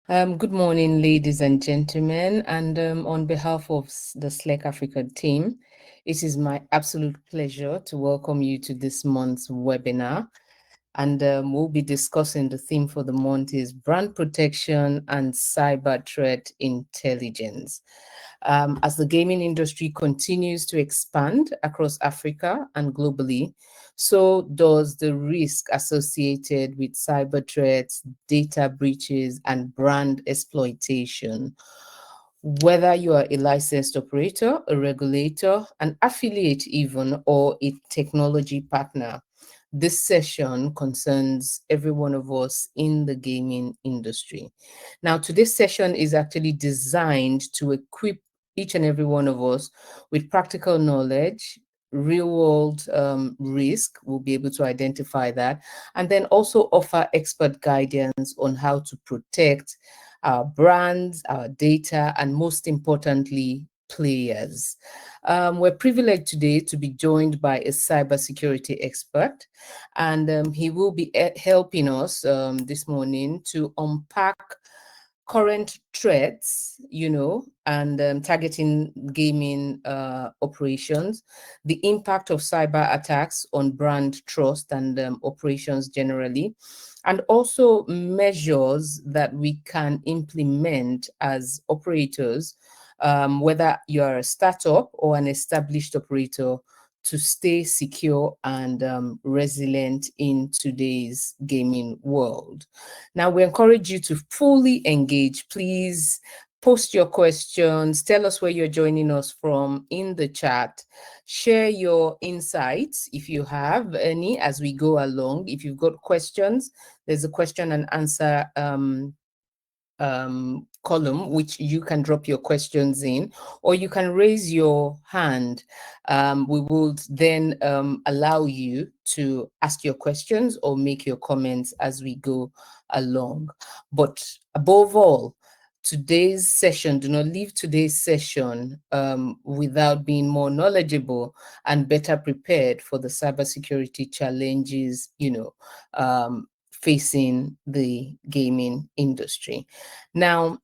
Good morning, ladies and gentlemen, and on behalf of the SLEC Africa team, it is my absolute pleasure to welcome you to this month's webinar. And we'll be discussing the theme for the month is brand protection and cyber threat intelligence. As the gaming industry continues to expand across Africa and globally, so does the risk associated with cyber threats, data breaches, and brand exploitation. Whether you are a licensed operator, a regulator, an affiliate even, or a technology partner, this session concerns every one of us in the gaming industry. Now, today's session is actually designed to equip each and every one of us with practical knowledge, real world risk. We'll be able to identify that, and then also offer expert guidance on how to protect our brands, our data, and most importantly, players. We're privileged today to be joined by a cybersecurity expert, and he will be helping us this morning to unpack current threats, and targeting gaming operations, the impact of cyber attacks on brand trust and operations generally, and also measures that we can implement as operators, whether you're a startup or an established operator, to stay secure and resilient in today's gaming world. Now, we encourage you to fully engage. Please post your questions. Tell us where you're joining us from in the chat. Share your insights if you have any as we go along. If you've got questions, there's a question and answer column which you can drop your questions in, or you can raise your hand. We will then allow you to ask your questions or make your comments as we go along. But above all, today's session, do not leave today's session without being more knowledgeable and better prepared for the cybersecurity challenges, facing the gaming industry. Now,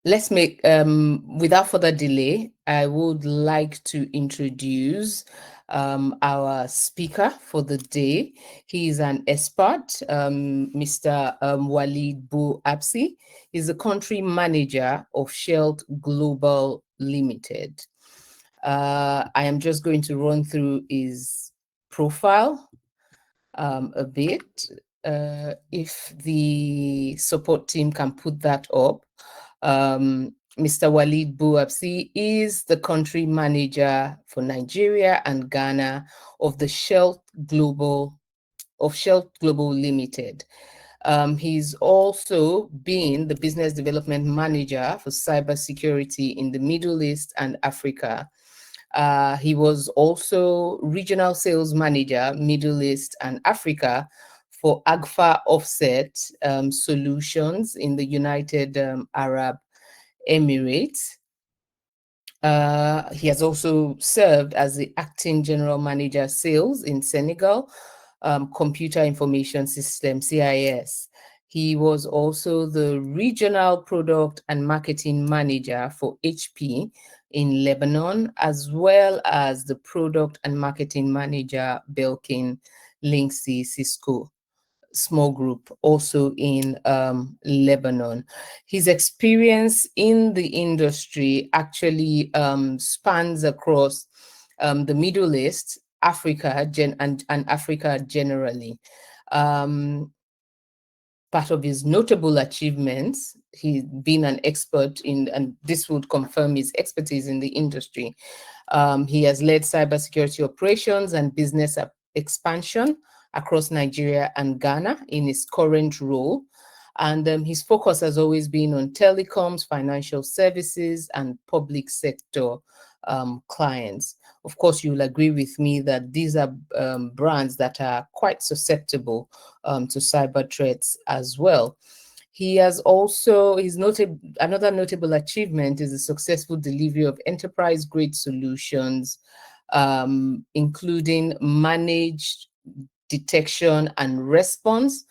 let's make, without further delay, I would like to introduce our speaker for the day. He is an expert, Mr. Walid Bou Absi. He's the country manager of Shell Global Limited. I am just going to run through his profile a bit. If the support team can put that up. Mr. Walid Bou Absi is the country manager for Nigeria and Ghana of the Shell Global Limited. He's also been the business development manager for cybersecurity in the Middle East and Africa. He was also regional sales manager, Middle East and Africa for Agfa Offset Solutions in the United Arab Emirates. He has also served as the acting general manager sales in Senegal, Computer Information System, CIS. He was also the regional product and marketing manager for HP in Lebanon, as well as the product and marketing manager, Belkin Linksy Cisco small group, also in Lebanon. His experience in the industry actually spans across the Middle East, Africa, and Africa generally. Part of his notable achievements, he's been an expert in, and this would confirm his expertise in the industry. He has led cybersecurity operations and business expansion across Nigeria and Ghana in his current role. And his focus has always been on telecoms, financial services, and public sector clients. Of course, you'll agree with me that these are brands that are quite susceptible to cyber threats as well. He has also, another notable achievement is the successful delivery of enterprise-grade solutions, including managed detection and response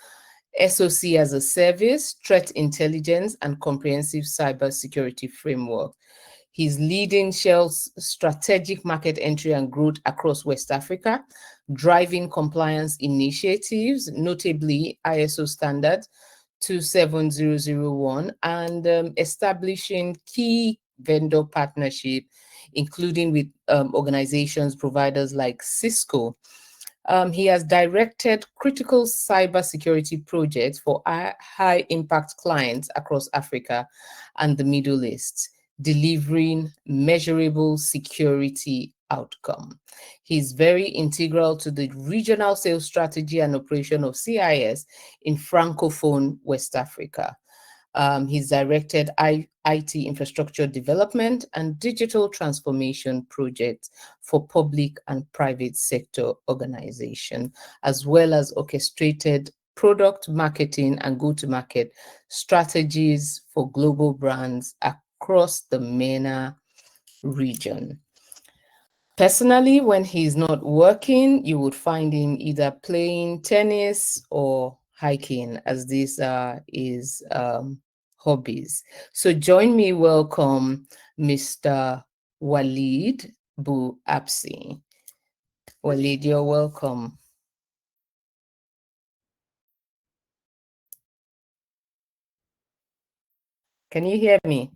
SOC as a service, threat intelligence, and comprehensive cybersecurity framework. He's leading Shell's strategic market entry and growth across West Africa, driving compliance initiatives, notably ISO standard 27001, and establishing key vendor partnership, including with organizations, providers like Cisco. He has directed critical cybersecurity projects for high impact clients across Africa and the Middle East, delivering measurable security outcome. He's very integral to the regional sales strategy and operation of CIS in Francophone West Africa. He's directed IT infrastructure development and digital transformation projects for public and private sector organizations, as well as orchestrated product marketing and go-to-market strategies for global brands across the MENA region. Personally, when he's not working, you would find him either playing tennis or hiking, as these are his hobbies. So join me, welcome Mr. Walid Bu Absi. Walid, you're welcome. Can you hear me?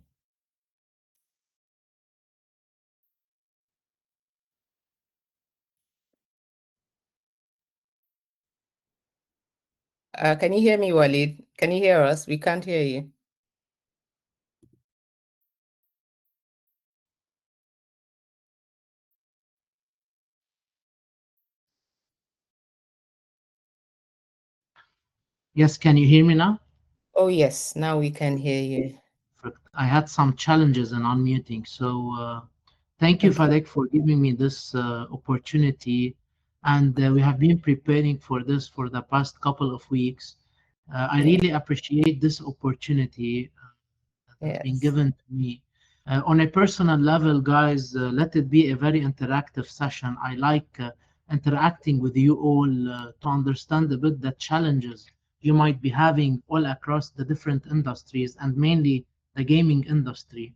Can you hear me, Walid? Can you hear us? We can't hear you. Yes, can you hear me now? Oh, yes, now we can hear you. I had some challenges in unmuting. So thank you, Okay. Fadek, for giving me this opportunity. And we have been preparing for this for the past couple of weeks. I Yeah. really appreciate this opportunity that has been Yes. given to me. On a personal level, guys, let it be a very interactive session. I like interacting with you all to understand a bit the challenges you might be having all across the different industries and mainly the gaming industry.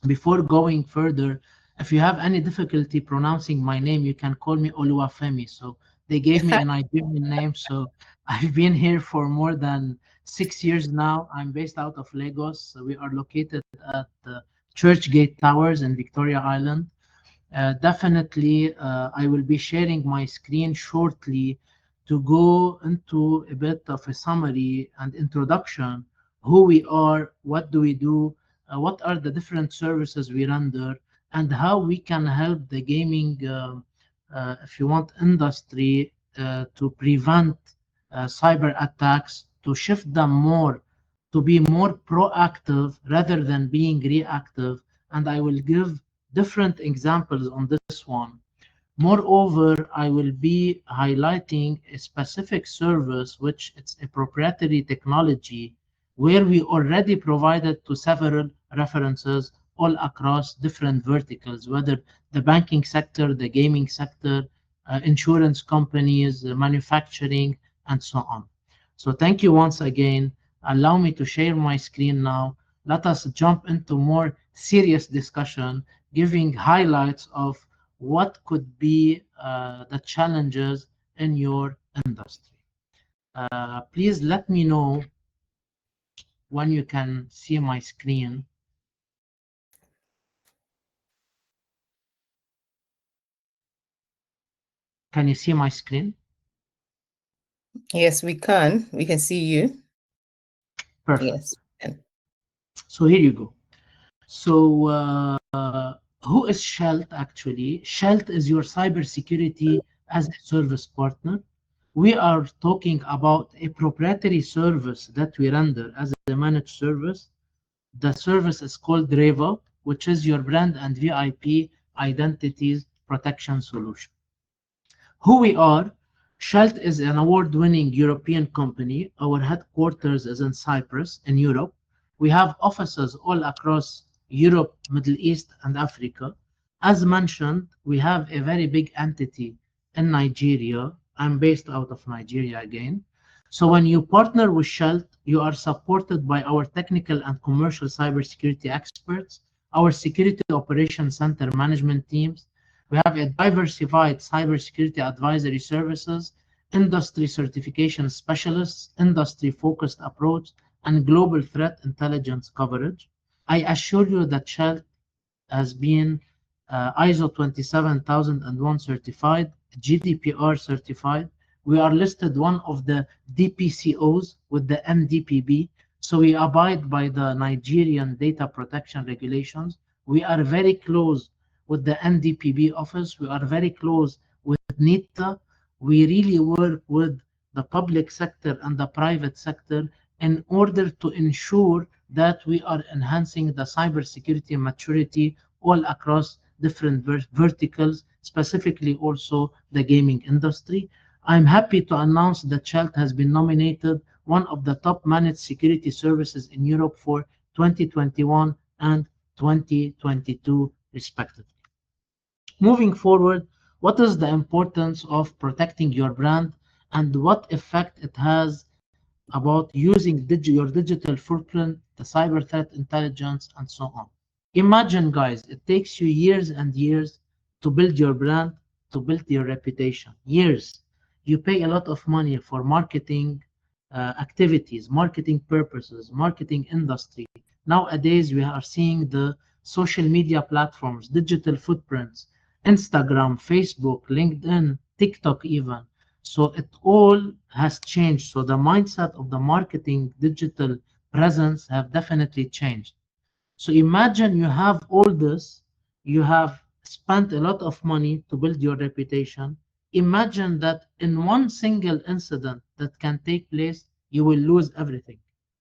Before going further, if you have any difficulty pronouncing my name, you can call me Oluwafemi. So they gave me a Nigerian name. So I've been here for more than 6 years now. I'm based out of Lagos. So we are located at the Churchgate Towers in Victoria Island. Definitely, I will be sharing my screen shortly to go into a bit of a summary and introduction, who we are, what do we do, what are the different services we render, and how we can help the gaming, if you want, industry to prevent cyber attacks, to shift them more, to be more proactive rather than being reactive. And I will give different examples on this one. Moreover, I will be highlighting a specific service, which it's a proprietary technology where we already provided to several references all across different verticals, whether the banking sector, the gaming sector, insurance companies, manufacturing, and so on. So thank you once again. Allow me to share my screen now. Let us jump into more serious discussion, giving highlights of what could be the challenges in your industry. Please let me know when you can see my screen. Can you see my screen? Yes, we can. We can see you. Perfect. Yes. And So here you go. So who is Shelt actually? Shelt is your cybersecurity as a service partner. We are talking about a proprietary service that we render as a managed service. The service is called Reva, which is your brand and VIP identities protection solution. Who we are, Shelt is an award-winning European company. Our headquarters is in Cyprus, in Europe. We have offices all across Europe, Middle East, and Africa. As mentioned, we have a very big entity in Nigeria. I'm based out of Nigeria again. So when you partner with Shell, you are supported by our technical and commercial cybersecurity experts, our security operations center management teams. We have a diversified cybersecurity advisory services, industry certification specialists, industry-focused approach, and global threat intelligence coverage. I assure you that Shell has been ISO 27001 certified, GDPR certified. We are listed one of the DPCOs with the MDPB, so we abide by the Nigerian data protection regulations. We are very close with the NDPB office. We are very close with NITA. We really work with the public sector and the private sector in order to ensure that we are enhancing the cybersecurity maturity all across different verticals, specifically also the gaming industry. I'm happy to announce that Shell has been nominated one of the top managed security services in Europe for 2021 and 2022, respectively. Moving forward, what is the importance of protecting your brand and what effect it has about using your digital footprint, the cyber threat intelligence, and so on. Imagine, guys, it takes you years and years to build your brand, to build your reputation. Years. You pay a lot of money for marketing activities, marketing purposes, marketing industry. Nowadays, we are seeing the social media platforms, digital footprints, Instagram, Facebook, LinkedIn, TikTok, even. So it all has changed. So the mindset of the marketing digital presence have definitely changed. So imagine you have all this, you have spent a lot of money to build your reputation. Imagine that in one single incident that can take place, you will lose everything.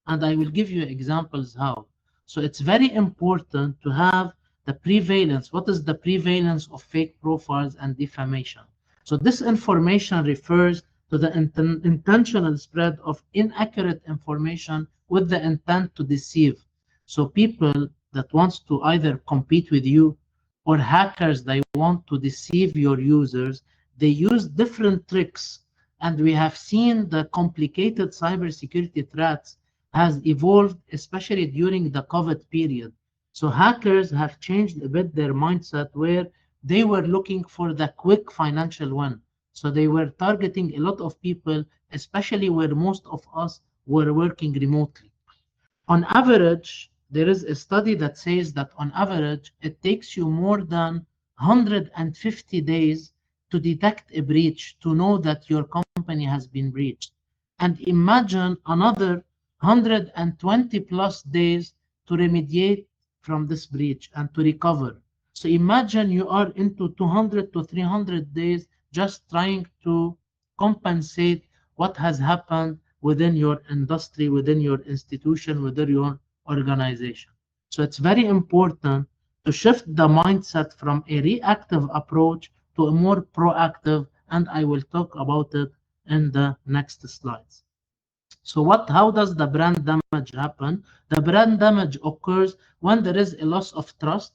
And I will give you examples how. So it's very important to have the prevalence. What is the prevalence of fake profiles and defamation? So this information refers to the intentional spread of inaccurate information with the intent to deceive. So people that wants to either compete with you or hackers they want to deceive your users, they use different tricks. And we have seen the complicated cybersecurity threats has evolved, especially during the COVID period. So hackers have changed a bit their mindset where they were looking for the quick financial win. So they were targeting a lot of people, especially where most of us were working remotely. On average, there is a study that says that on average, it takes you more than 150 days to detect a breach, to know that your company has been breached. And imagine another 120 plus days to remediate from this breach and to recover. So imagine you are into 200 to 300 days just trying to compensate what has happened within your industry, within your institution, within your organization. So it's very important to shift the mindset from a reactive approach to a more proactive, and I will talk about it in the next slides. So how does the brand damage happen? The brand damage occurs when there is a loss of trust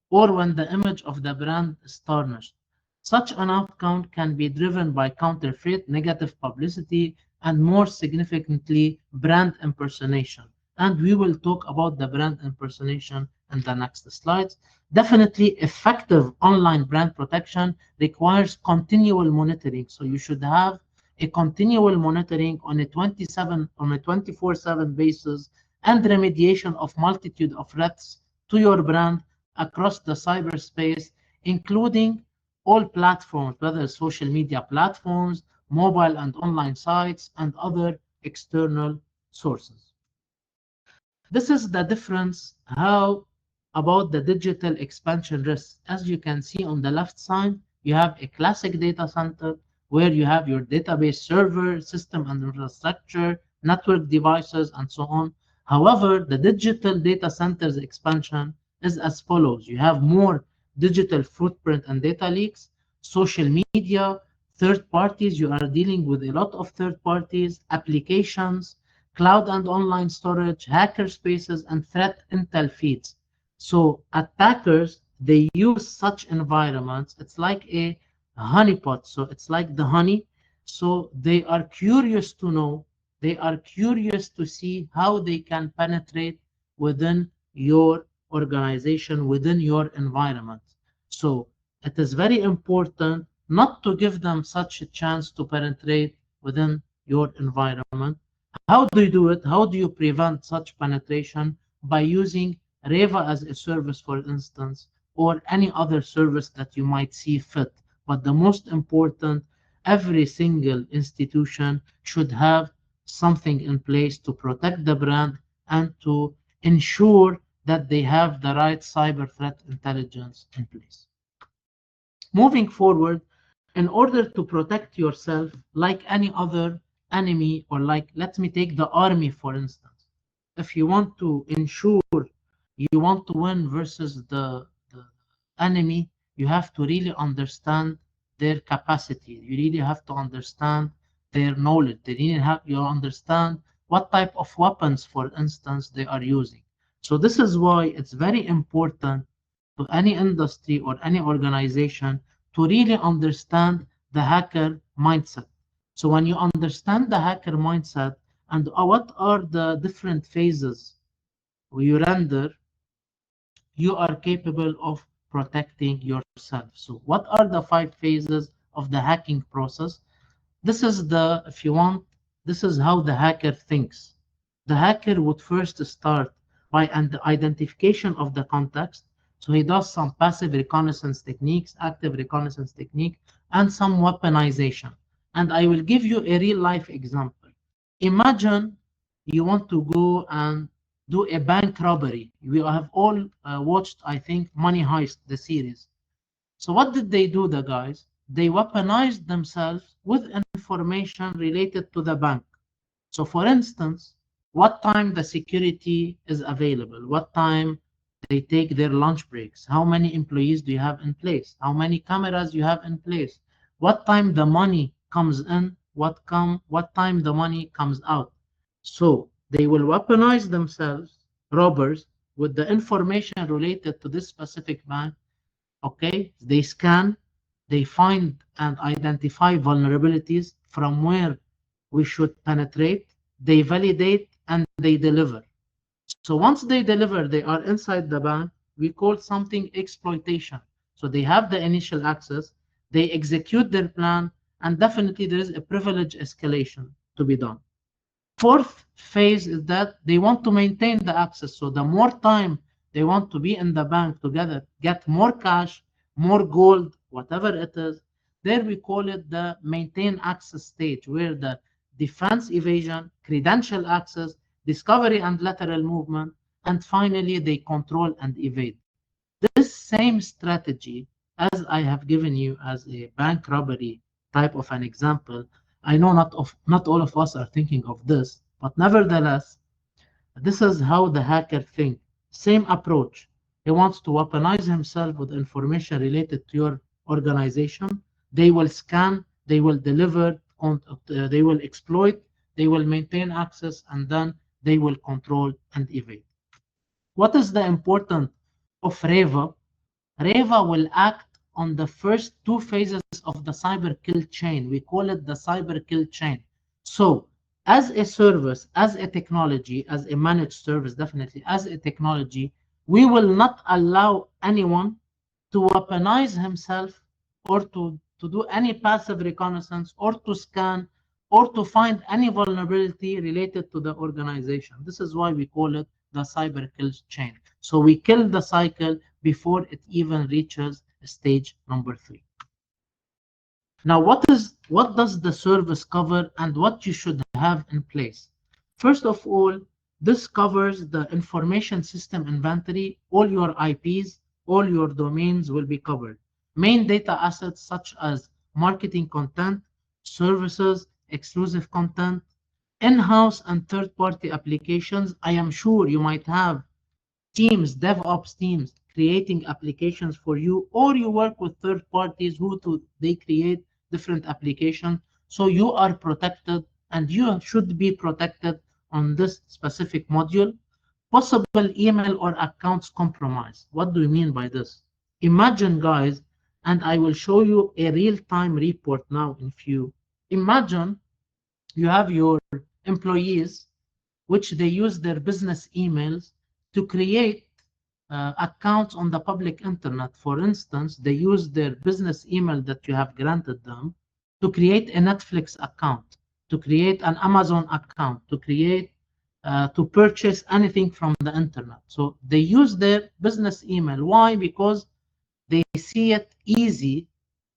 or when the image of the brand is tarnished. Such an outcome can be driven by counterfeit, negative publicity, and more significantly, brand impersonation. And we will talk about the brand impersonation in the next slides. Definitely, effective online brand protection requires continual monitoring. So you should have a continual monitoring on a 24/7 basis and remediation of multitude of threats to your brand across the cyberspace, including all platforms, whether social media platforms, mobile and online sites, and other external sources. This is the difference how about the digital expansion risks. As you can see on the left side, you have a classic data center where you have your database server, system and infrastructure, network devices, and so on. However, the digital data centers expansion is as follows. You have more digital footprint and data leaks, social media, third parties. You are dealing with a lot of third parties, applications, cloud and online storage, hacker spaces, and threat intel feeds. So attackers, they use such environments. It's like a honeypot. So it's like the honey. So they are curious to know They are curious to see how they can penetrate within your organization, within your environment. So it is very important not to give them such a chance to penetrate within your environment. How do you do it? How do you prevent such penetration? By using Reva as a service, for instance, or any other service that you might see fit. But the most important, every single institution should have something in place to protect the brand and to ensure that they have the right cyber threat intelligence in place. Moving forward, in order to protect yourself like any other enemy, or like, let me take the army for instance. If you want to ensure you want to win versus the enemy, you have to really understand their capacity. You really have to understand their knowledge. They really have you understand what type of weapons, for instance, they are using. So this is why it's very important to any industry or any organization to really understand the hacker mindset. So when you understand the hacker mindset and what are the different phases you render, you are capable of protecting yourself. So what are the 5 phases of the hacking process? This is the, if you want, this is how the hacker thinks. The hacker would first start by an identification of the context. So he does some passive reconnaissance techniques, active reconnaissance technique, and some weaponization. And I will give you a real life example. Imagine you want to go and do a bank robbery. We have all watched, I think, Money Heist, the series. So what did they do, the guys? They weaponized themselves with information related to the bank. So for instance, what time the security is available, what time they take their lunch breaks, how many employees do you have in place, how many cameras you have in place, what time the money comes in, what time the money comes out. So they will weaponize themselves, robbers, with the information related to this specific bank. Okay, they scan, they find and identify vulnerabilities from where we should penetrate, they validate, and they deliver. So once they deliver, they are inside the bank. We call something exploitation. So they have the initial access, they execute their plan, and definitely there is a privilege escalation to be done. Fourth phase is that they want to maintain the access. So the more time they want to be in the bank together, get more cash, more gold, whatever it is, there we call it the maintain access stage, where the defense evasion, credential access, discovery and lateral movement, and finally they control and evade. This same strategy, as I have given you as a bank robbery type of an example, I know not all of us are thinking of this, but nevertheless, this is how the hacker thinks. Same approach. He wants to weaponize himself with information related to your organization. They will scan, they will deliver, they will exploit, they will maintain access, and then they will control and evade. What is the importance of Reva? Reva will act on the first 2 phases of the cyber kill chain. We call it the cyber kill chain. So, as a service, as a technology, as a managed service, definitely as a technology, we will not allow anyone to weaponize himself or to do any passive reconnaissance or to scan or to find any vulnerability related to the organization. This is why we call it the cyber kill chain. So we kill the cycle before it even reaches stage number 3. Now, what does the service cover and what you should have in place? First of all, this covers the information system inventory. All your IPs, all your domains will be covered. Main data assets such as marketing content, services, exclusive content, in-house and third-party applications. I am sure you might have teams, DevOps teams, creating applications for you, or you work with third parties they create different applications. So you are protected and you should be protected on this specific module. Possible email or accounts compromise. What do you mean by this? Imagine, guys, and I will show you a real-time report now in few. Imagine you have your employees, which they use their business emails to create accounts on the public internet. For instance, they use their business email that you have granted them to create a Netflix account, to create an Amazon account, to purchase anything from the internet. So they use their business email. Why? Because they see it easy.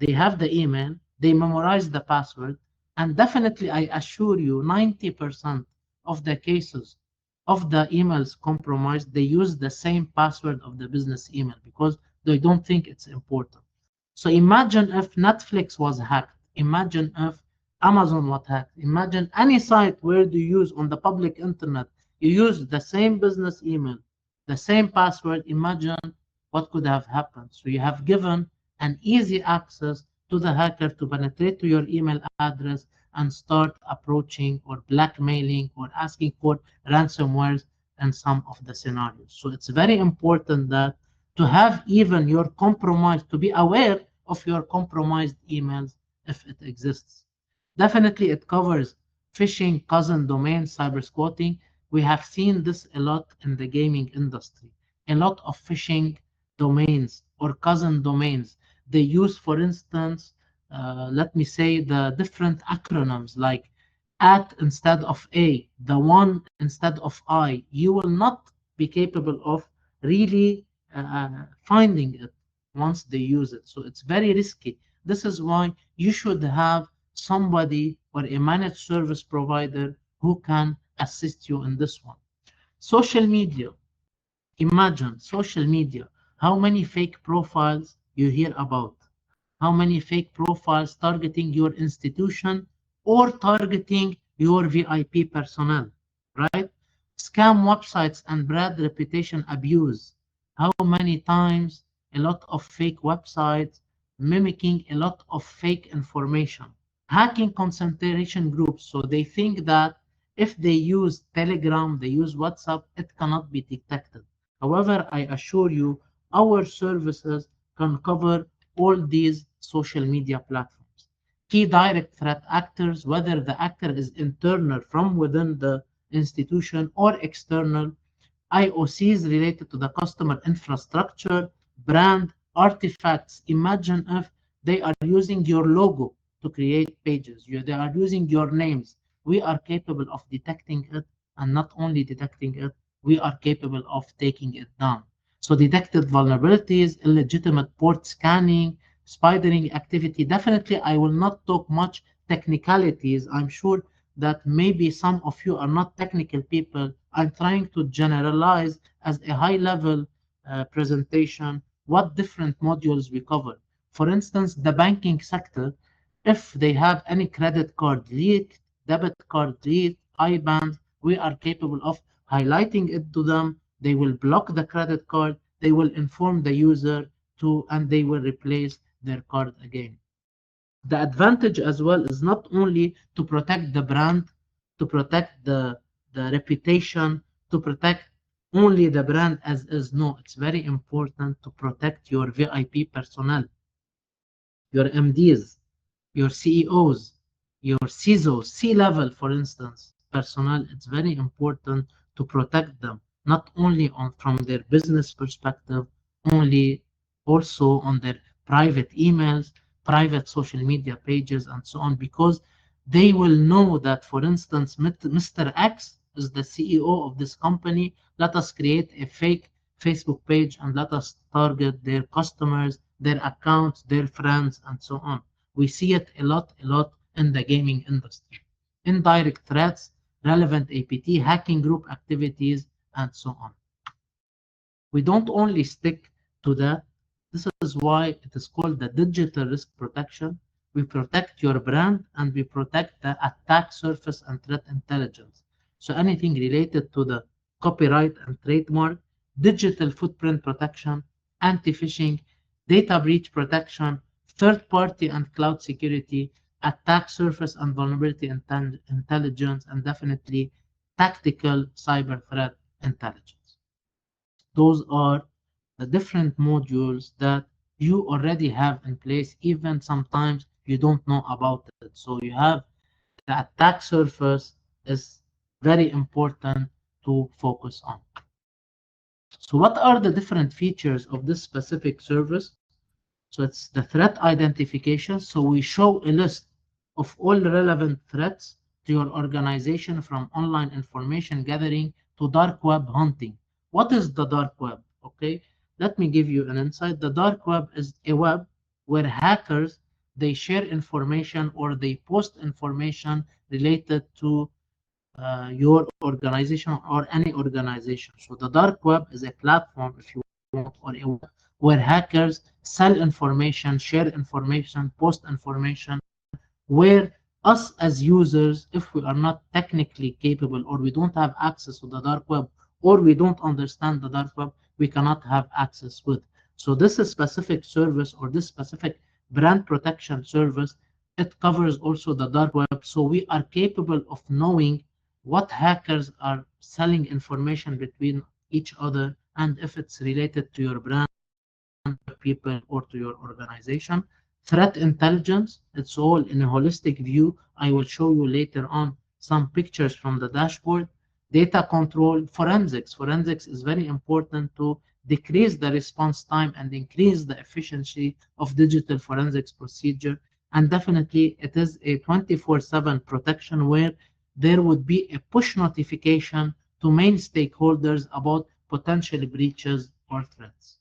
They have the email, they memorize the password, and definitely, I assure you, 90% of the cases of the emails compromised, they use the same password of the business email because they don't think it's important. So imagine if Netflix was hacked. Imagine if Amazon was hacked. Imagine any site where you use on the public internet, you use the same business email, the same password. Imagine what could have happened. So you have given an easy access to the hacker to penetrate to your email address and start approaching or blackmailing or asking for ransomware in some of the scenarios. So it's very important that to have even your compromised, to be aware of your compromised emails if it exists. Definitely, it covers phishing, cousin domains, cyber squatting. We have seen this a lot in the gaming industry. A lot of phishing domains or cousin domains. They use, for instance, let me say the different acronyms like at instead of a, the one instead of I. You will not be capable of really finding it once they use it. So it's very risky. This is why you should have somebody or a managed service provider who can assist you in this one. Social media. Imagine social media, how many fake profiles you hear about, how many fake profiles targeting your institution or targeting your VIP personnel, right? Scam websites and brand reputation abuse. How many times a lot of fake websites mimicking a lot of fake information. Hacking concentration groups. So they think that if they use Telegram, they use WhatsApp, it cannot be detected. However, I assure you, our services can cover all these social media platforms. Key direct threat actors, whether the actor is internal from within the institution or external, IOCs related to the customer infrastructure, brand, artifacts. Imagine if they are using your logo to create pages, they are using your names. We are capable of detecting it, and not only detecting it, we are capable of taking it down. So detected vulnerabilities, illegitimate port scanning, spidering activity. Definitely, I will not talk much technicalities. I'm sure that maybe some of you are not technical people. I'm trying to generalize as a high level presentation what different modules we cover. For instance, the banking sector, if they have any credit card leak, debit card leak, IBANs, we are capable of highlighting it to them. They will block the credit card. They will inform the user and they will replace their card again. The advantage as well is not only to protect the brand, to protect the reputation, to protect only the brand as is. No, it's very important to protect your VIP personnel, your MDs, your CEOs, your CISOs, C-level, for instance, personnel. It's very important to protect them, not only from their business perspective, only also on their private emails, private social media pages, and so on, because they will know that, for instance, Mr. X is the CEO of this company. Let us create a fake Facebook page and let us target their customers, their accounts, their friends, and so on. We see it a lot in the gaming industry. Indirect threats, relevant APT, hacking group activities, and so on. We don't only stick to that. This is why it is called the digital risk protection. We protect your brand and we protect the attack surface and threat intelligence. So anything related to the copyright and trademark, digital footprint protection, anti-phishing, data breach protection, third-party and cloud security, attack surface and vulnerability intelligence, and definitely tactical cyber threat intelligence. Those are the different modules that you already have in place, even sometimes you don't know about it. So you have the attack surface, is very important to focus on. So what are the different features of this specific service? So it's the threat identification. So we show a list of all relevant threats to your organization, from online information gathering to dark web hunting. What is the dark web? Okay, let me give you an insight. The dark web is a web where hackers, they share information or they post information related to your organization or any organization. So the dark web is a platform, if you want, or a web where hackers sell information, share information, post information, where us as users, if we are not technically capable or we don't have access to the dark web or we don't understand the dark web, we cannot have access with. So this is specific service or this specific brand protection service, it covers also the dark web. So we are capable of knowing what hackers are selling information between each other and if it's related to your brand, people, or to your organization. Threat intelligence, it's all in a holistic view. I will show you later on some pictures from the dashboard. Data control, forensics. Forensics is very important to decrease the response time and increase the efficiency of digital forensics procedure. And definitely it is a 24/7 protection where there would be a push notification to main stakeholders about potential breaches or threats.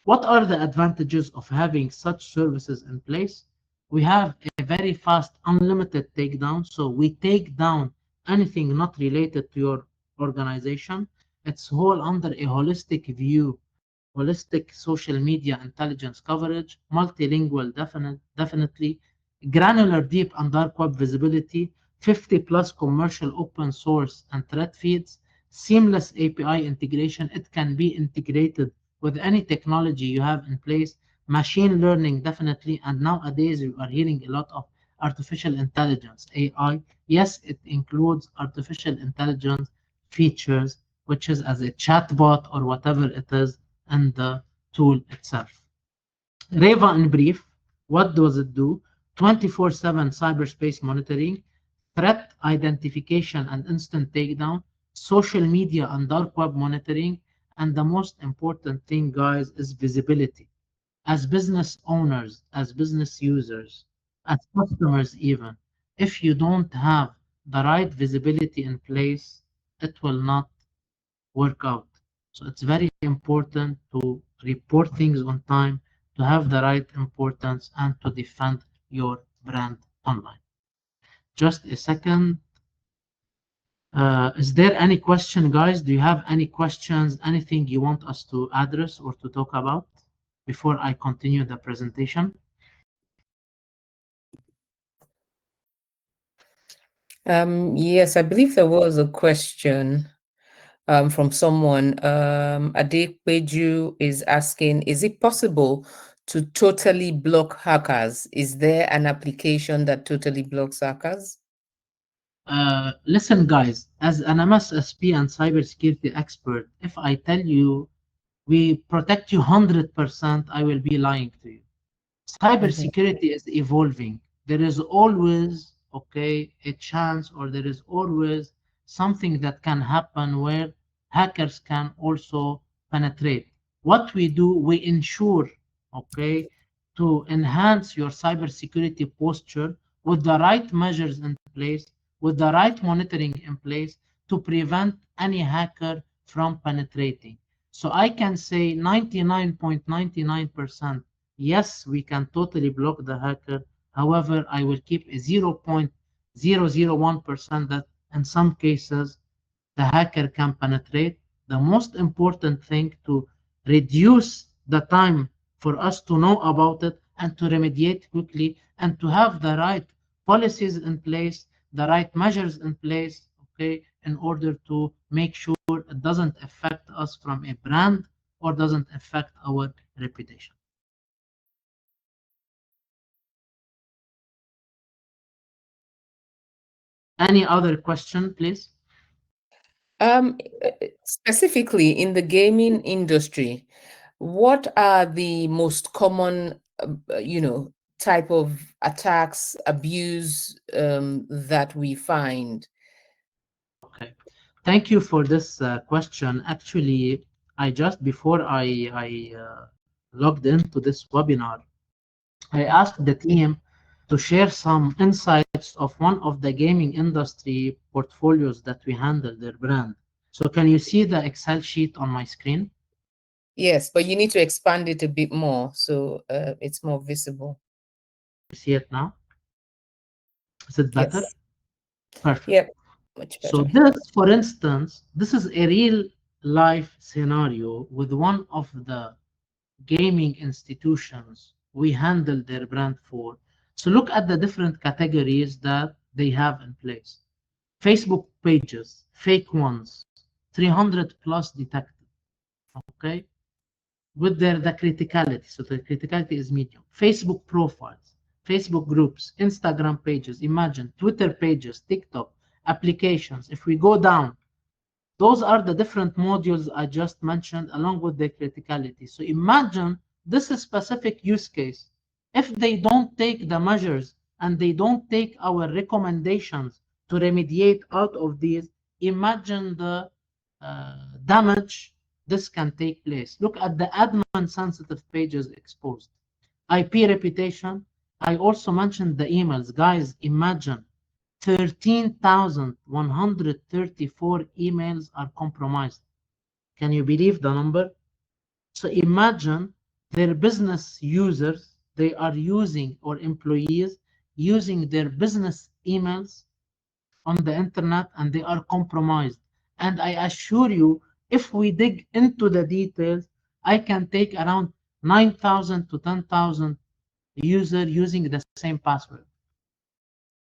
What are the advantages of having such services in place? We have a very fast, unlimited takedown. So we take down anything not related to your organization. It's all under a holistic view, holistic social media intelligence coverage, multilingual definitely, granular deep and dark web visibility, 50 plus commercial open source and threat feeds, seamless API integration. It can be integrated with any technology you have in place, machine learning definitely, and nowadays you are hearing a lot of artificial intelligence, AI. Yes, it includes artificial intelligence features, which is as a chatbot or whatever it is, and the tool itself. Reva in brief, what does it do? 24/7 cyberspace monitoring, threat identification and instant takedown, social media and dark web monitoring, and the most important thing, guys, is visibility. As business owners, as business users, as customers even, if you don't have the right visibility in place, it will not work out. So it's very important to report things on time, to have the right importance, and to defend your brand online. Just a second. Is there any question, guys? Do you have any questions, anything you want us to address or to talk about before I continue the presentation? Yes, I believe there was a question from someone. Adepeju is asking, is it possible to totally block hackers? Is there an application that totally blocks hackers? Listen, guys, as an MSSP and cybersecurity expert, if I tell you we protect you 100%, I will be lying to you. Mhm. Cybersecurity is evolving. There is always, okay, a chance, or there is always something that can happen where hackers can also penetrate. What we do, we ensure, okay, to enhance your cybersecurity posture with the right measures in place, with the right monitoring in place to prevent any hacker from penetrating. So I can say 99.99%. Yes, we can totally block the hacker. However, I will keep a 0.001% that in some cases the hacker can penetrate. The most important thing to reduce the time for us to know about it and to remediate quickly and to have the right policies in place, the right measures in place, okay, in order to make sure it doesn't affect us from a brand or doesn't affect our reputation. Any other question, please? Specifically in the gaming industry, what are the most common, type of attacks, abuse that we find? Thank you for this question. Actually, I just before I logged into this webinar, I asked the team to share some insights of one of the gaming industry portfolios that we handle their brand. So can you see the Excel sheet on my screen? Yes, but you need to expand it a bit more so it's more visible. You see it now? Is it better? Yes. Perfect. Yep. Much So better. this, for instance, this is a real life scenario with one of the gaming institutions we handle their brand for. So look at the different categories that they have in place. Facebook pages, fake ones, 300 plus detected, okay? With the criticality. So the criticality is medium. Facebook profiles, Facebook groups, Instagram pages, imagine, Twitter pages, TikTok, applications. If we go down, those are the different modules I just mentioned along with the criticality. So imagine this is specific use case. If they don't take the measures and they don't take our recommendations to remediate out of these, imagine the damage this can take place. Look at the admin sensitive pages exposed. IP reputation. I also mentioned the emails. Guys, imagine 13,134 emails are compromised. Can you believe the number? So imagine their business users, they are using, or employees using their business emails on the internet and they are compromised. And I assure you, if we dig into the details, I can take around 9,000 to 10,000 users using the same password.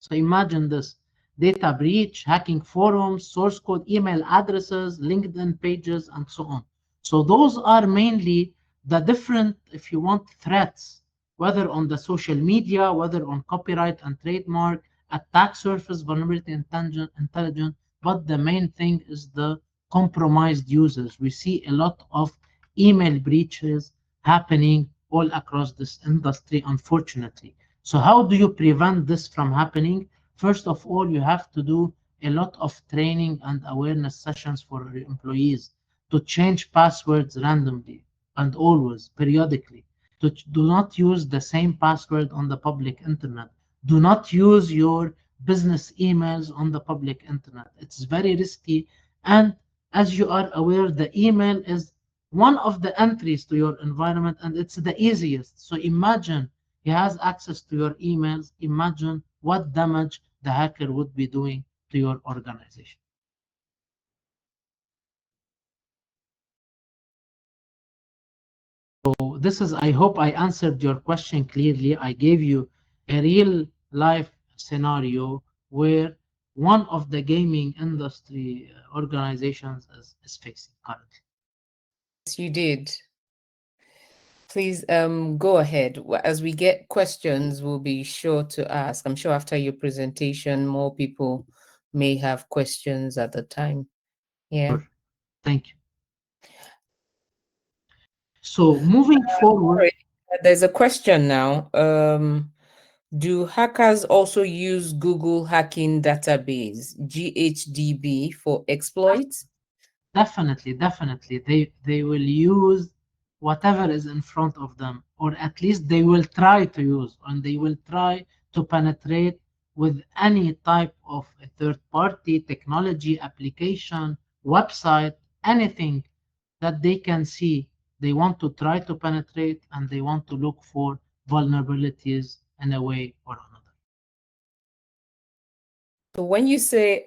So imagine this: data breach, hacking forums, source code, email addresses, LinkedIn pages, and so on. So those are mainly the different, if you want, threats, whether on the social media, whether on copyright and trademark, attack surface, vulnerability intelligence. But the main thing is the compromised users. We see a lot of email breaches happening all across this industry, unfortunately. So how do you prevent this from happening? First of all, you have to do a lot of training and awareness sessions for your employees to change passwords randomly and always, periodically. Do not use the same password on the public internet. Do not use your business emails on the public internet. It's very risky. And as you are aware, the email is one of the entries to your environment and it's the easiest. So imagine he has access to your emails. Imagine what damage the hacker would be doing to your organization. So this is, I hope I answered your question clearly. I gave you a real life scenario where one of the gaming industry organizations is facing currently. Yes, you did. Please go ahead. As we get questions, we'll be sure to ask. I'm sure after your presentation, more people may have questions at the time. Yeah. Sure. Thank you. So moving forward, Sorry, there's a question now. Do hackers also use Google Hacking Database, GHDB, for exploits? definitely, they will use whatever is in front of them, or at least they will try to use, and they will try to penetrate with any type of a third party technology, application, website, anything that they can see. They want to try to penetrate and they want to look for vulnerabilities in a way or another. So when you say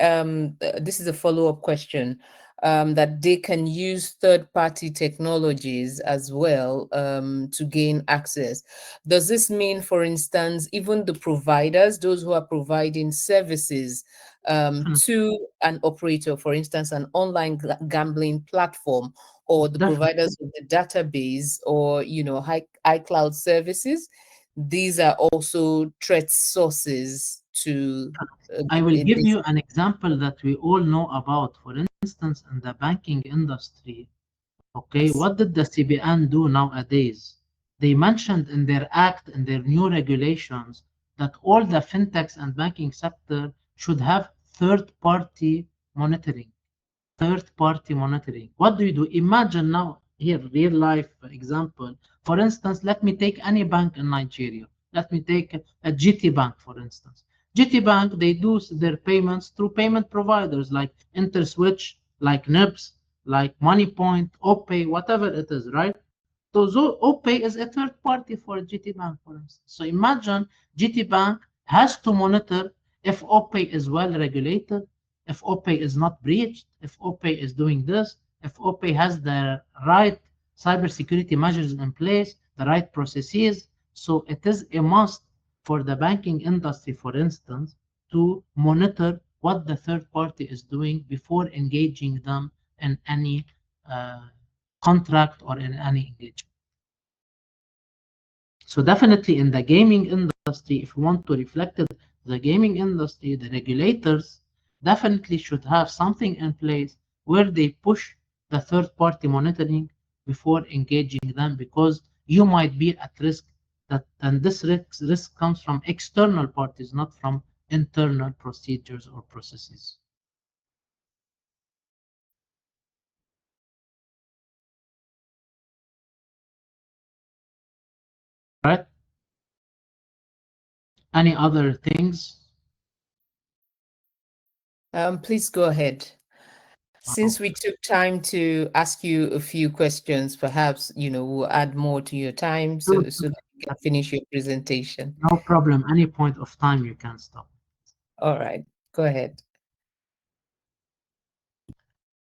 this is a follow-up question, that they can use third-party technologies as well to gain access, does this mean, for instance, even the providers, those who are providing services to an operator, for instance, an online gambling platform, or the Definitely. providers of the database, or iCloud services, these are also threat sources to I will in give this. you an example that we all know about. For instance, in the banking industry, okay, Yes. what did the CBN do nowadays? They mentioned in their act, in their new regulations, that all the fintechs and banking sector should have third-party monitoring. third-party monitoring. What do you do? Imagine now here, real life example. For instance, let me take any bank in Nigeria. Let me take a GT Bank, for instance. GT Bank, they do their payments through payment providers like InterSwitch, like NIBS, like MoneyPoint, OPay, whatever it is, right? So OPay is a third party for GT Bank, for instance. So imagine GT Bank has to monitor if OPay is well regulated, if OPay is not breached, if OPay is doing this, if OPay has the right cybersecurity measures in place, the right processes. So it is a must for the banking industry, for instance, to monitor what the third party is doing before engaging them in any uh, contract or in any engagement. So definitely in the gaming industry, if you want to reflect it, the gaming industry, the regulators definitely should have something in place where they push the third party monitoring before engaging them, because you might be at risk that, and this risk comes from external parties, not from internal procedures or processes. Right? Any other things? Please go ahead. Since we took time to ask you a few questions, perhaps, we'll add more to your time so that you can finish your presentation. No problem. Any point of time you can stop. All right, go ahead.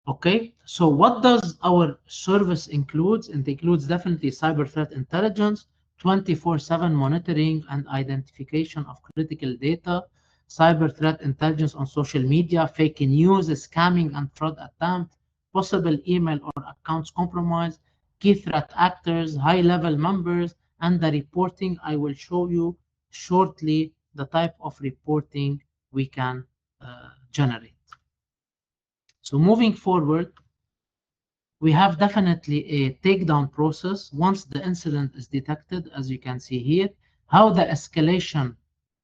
Okay, so what does our service includes? It includes definitely cyber threat intelligence, 24/7 monitoring and identification of critical data, cyber threat intelligence on social media, fake news, scamming and fraud attempt, possible email or accounts compromise, key threat actors, high-level members, and the reporting. I will show you shortly the type of reporting we can generate. So moving forward, we have definitely a takedown process once the incident is detected, as you can see here, how the escalation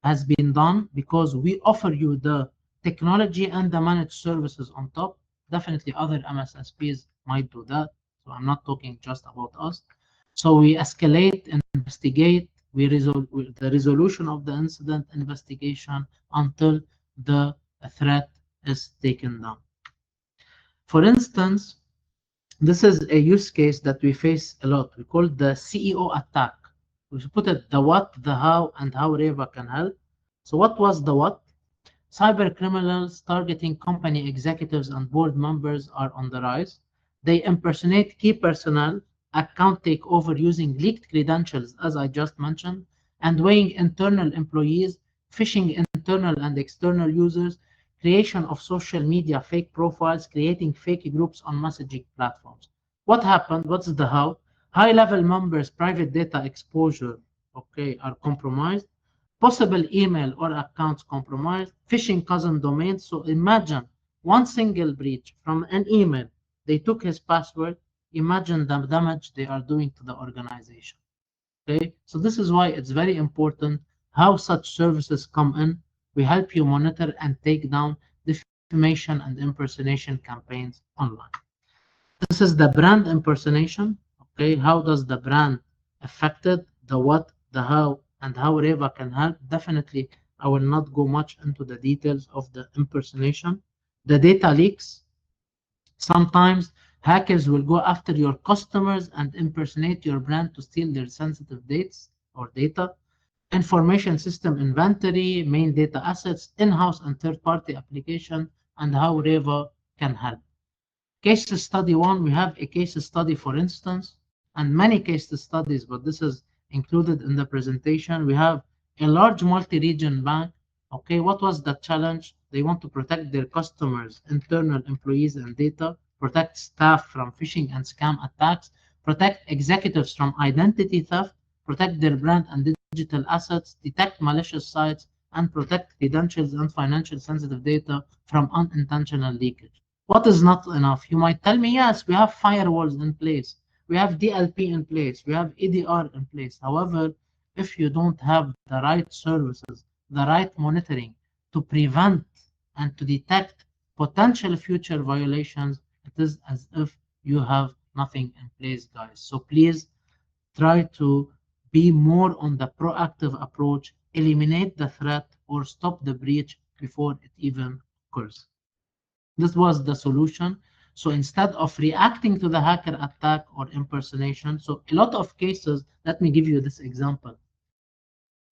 has been done, because we offer you the technology and the managed services on top. Definitely other MSSPs might do that. So I'm not talking just about us. So we escalate, investigate, we resolve the resolution of the incident investigation until the threat is taken down. For instance, this is a use case that we face a lot. We call the CEO attack. We should put it the what, the how, and how Reva can help. So what was the what? Cyber criminals targeting company executives and board members are on the rise. They impersonate key personnel, account takeover using leaked credentials, as I just mentioned, and weighing internal employees, phishing internal and external users, creation of social media fake profiles, creating fake groups on messaging platforms. What happened? What's the how? High-level members' private data exposure, okay, are compromised. Possible email or accounts compromised, phishing cousin domains. So imagine one single breach from an email. They took his password. Imagine the damage they are doing to the organization. Okay, so this is why it's very important how such services come in. We help you monitor and take down defamation and impersonation campaigns online. This is the brand impersonation. Okay, how does the brand affected, the what, the how, and how Reva can help? Definitely, I will not go much into the details of the impersonation. The data leaks. Sometimes hackers will go after your customers and impersonate your brand to steal their sensitive dates or data. Information system inventory, main data assets, in-house and third-party application, and how Reva can help. Case study one, we have a case study, for instance, and many case studies, but this is included in the presentation. We have a large multi-region bank. Okay, what was the challenge? They want to protect their customers, internal employees and data, protect staff from phishing and scam attacks, protect executives from identity theft, protect their brand and digital assets, detect malicious sites, and protect credentials and financial sensitive data from unintentional leakage. What is not enough? You might tell me, yes, we have firewalls in place, we have DLP in place, we have EDR in place. However, if you don't have the right services, the right monitoring to prevent and to detect potential future violations, it is as if you have nothing in place, guys. So please try to be more on the proactive approach, eliminate the threat or stop the breach before it even occurs. This was the solution. So instead of reacting to the hacker attack or impersonation, so a lot of cases, let me give you this example.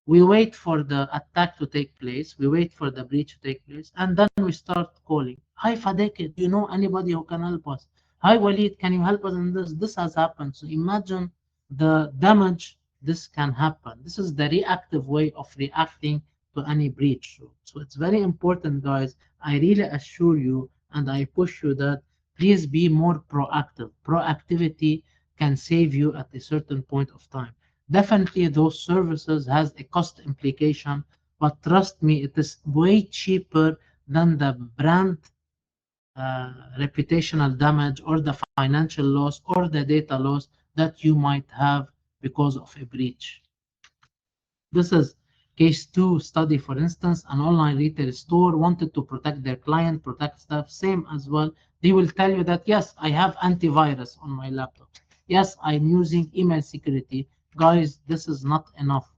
We wait for the attack to take place, we wait for the breach to take place, and then we start calling. Hi Fadeke, do you know anybody who can help us? Hi Walid, can you help us in this? This has happened. So imagine the damage this can happen. This is the reactive way of reacting to any breach. So it's very important, guys. I really assure you and I push you that please be more proactive. Proactivity can save you at a certain point of time. Definitely, those services has a cost implication, but trust me, it is way cheaper than the brand reputational damage or the financial loss or the data loss that you might have because of a breach. This is case two study, for instance, an online retail store wanted to protect their client, protect staff, same as well. They will tell you that, yes, I have antivirus on my laptop. Yes, I'm using email security. Guys, this is not enough.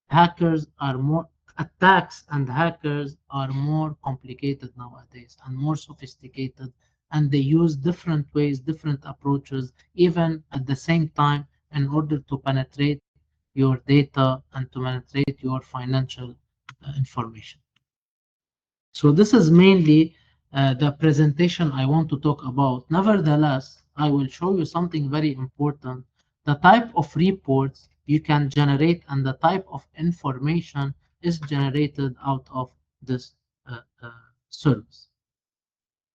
Hackers are more, attacks and hackers are more complicated nowadays and more sophisticated, and they use different ways, different approaches, even at the same time in order to penetrate your data and to penetrate your financial information. So this is mainly the presentation I want to talk about. Nevertheless, I will show you something very important. The type of reports you can generate and the type of information is generated out of this service.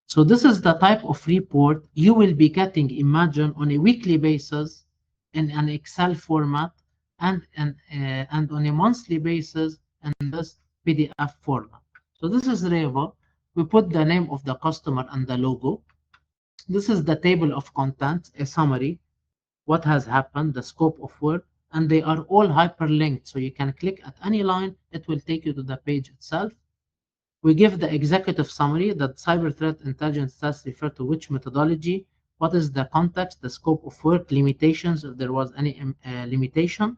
So this is the type of report you will be getting, imagine, on a weekly basis in an Excel format and on a monthly basis in this PDF format. So this is Revo. We put the name of the customer and the logo. This is the table of contents, a summary, what has happened, the scope of work, and they are all hyperlinked. So you can click at any line, it will take you to the page itself. We give the executive summary that cyber threat intelligence tests refer to which methodology, what is the context, the scope of work, limitations, if there was any limitation,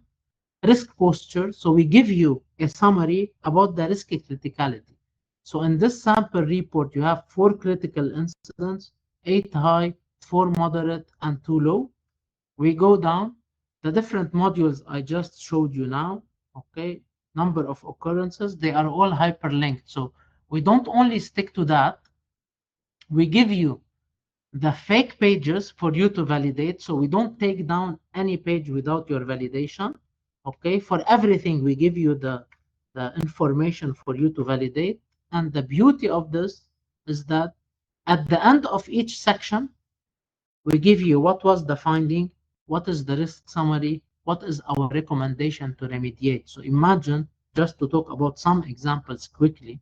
risk posture. So we give you a summary about the risk criticality. So in this sample report, you have 4 critical incidents, 8 high, 4 moderate, and 2 low. We go down the different modules I just showed you now, okay, number of occurrences, they are all hyperlinked. So we don't only stick to that, we give you the fake pages for you to validate. So we don't take down any page without your validation. Okay, for everything we give you the information for you to validate. And the beauty of this is that at the end of each section, we give you what was the finding, what is the risk summary, what is our recommendation to remediate. So imagine, just to talk about some examples quickly,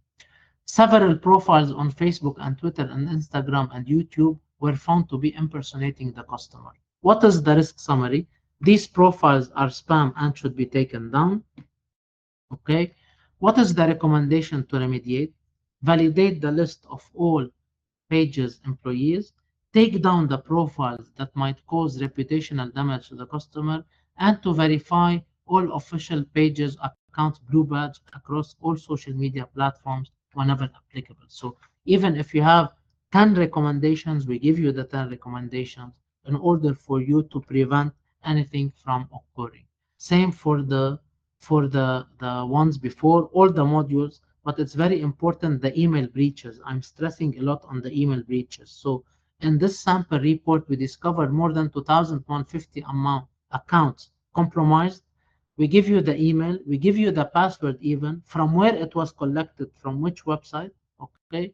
several profiles on Facebook and Twitter and Instagram and YouTube were found to be impersonating the customer. What is the risk summary? These profiles are spam and should be taken down. Okay. What is the recommendation to remediate? Validate the list of all pages employees, take down the profiles that might cause reputational damage to the customer, and to verify all official pages, accounts, blue badge across all social media platforms whenever applicable. So even if you have 10 recommendations, we give you the 10 recommendations in order for you to prevent anything from occurring. Same for the ones before, all the modules, but it's very important, the email breaches. I'm stressing a lot on the email breaches. So in this sample report, we discovered more than 2,150 accounts compromised. We give you the email, we give you the password even, from where it was collected, from which website, okay?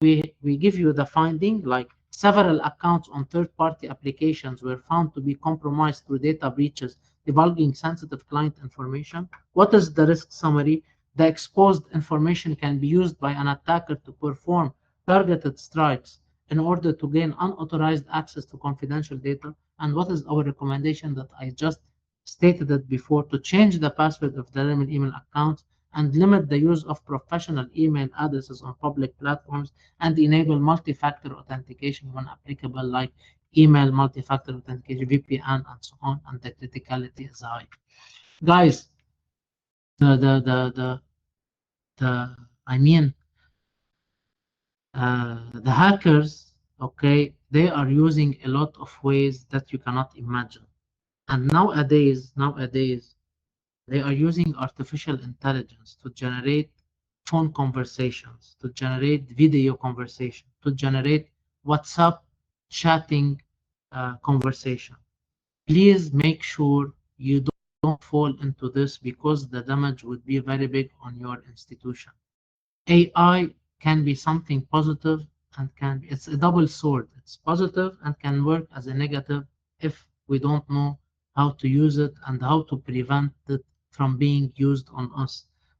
We give you the finding, like several accounts on third-party applications were found to be compromised through data breaches divulging sensitive client information. What is the risk summary? The exposed information can be used by an attacker to perform targeted strikes in order to gain unauthorized access to confidential data. And what is our recommendation that I just stated it before? To change the password of the email accounts and limit the use of professional email addresses on public platforms, and enable multi-factor authentication when applicable, like email multi-factor authentication, VPN, and so on, and the criticality is high. Guys, the the the the the I mean the hackers, okay, they are using a lot of ways that you cannot imagine. And nowadays, they are using artificial intelligence to generate phone conversations, to generate video conversation, to generate WhatsApp chatting conversation. Please make sure you don't fall into this because the damage would be very big on your institution. AI can be something positive and it's a double sword. It's positive and can work as a negative if we don't know how to use it and how to prevent it from being used on us.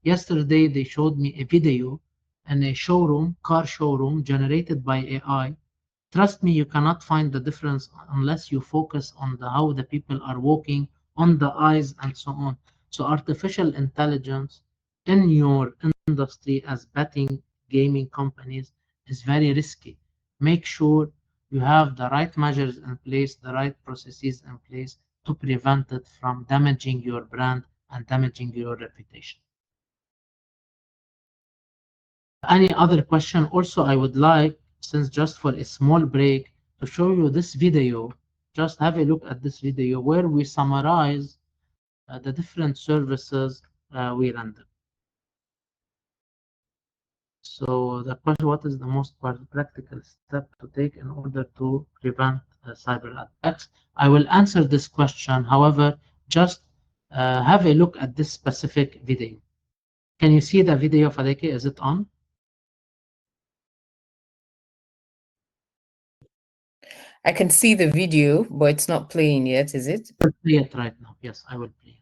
Yesterday they showed me a video in a showroom, car showroom generated by AI. Trust me, you cannot find the difference unless you focus on how the people are walking, on the eyes, and so on. So artificial intelligence in your industry as betting gaming companies is very risky. Make sure you have the right measures in place, the right processes in place to prevent it from damaging your brand and damaging your reputation. Any other question? Also, I would like, since just for a small break, to show you this video. Just have a look at this video where we summarize the different services we render. So the question, what is the most practical step to take in order to prevent cyber attacks? I will answer this question. However, just have a look at this specific video. Can you see the video, Fadeke? Is it on? I can see the video, but it's not playing yet, is it? I will play it right now. Yes, I will play it.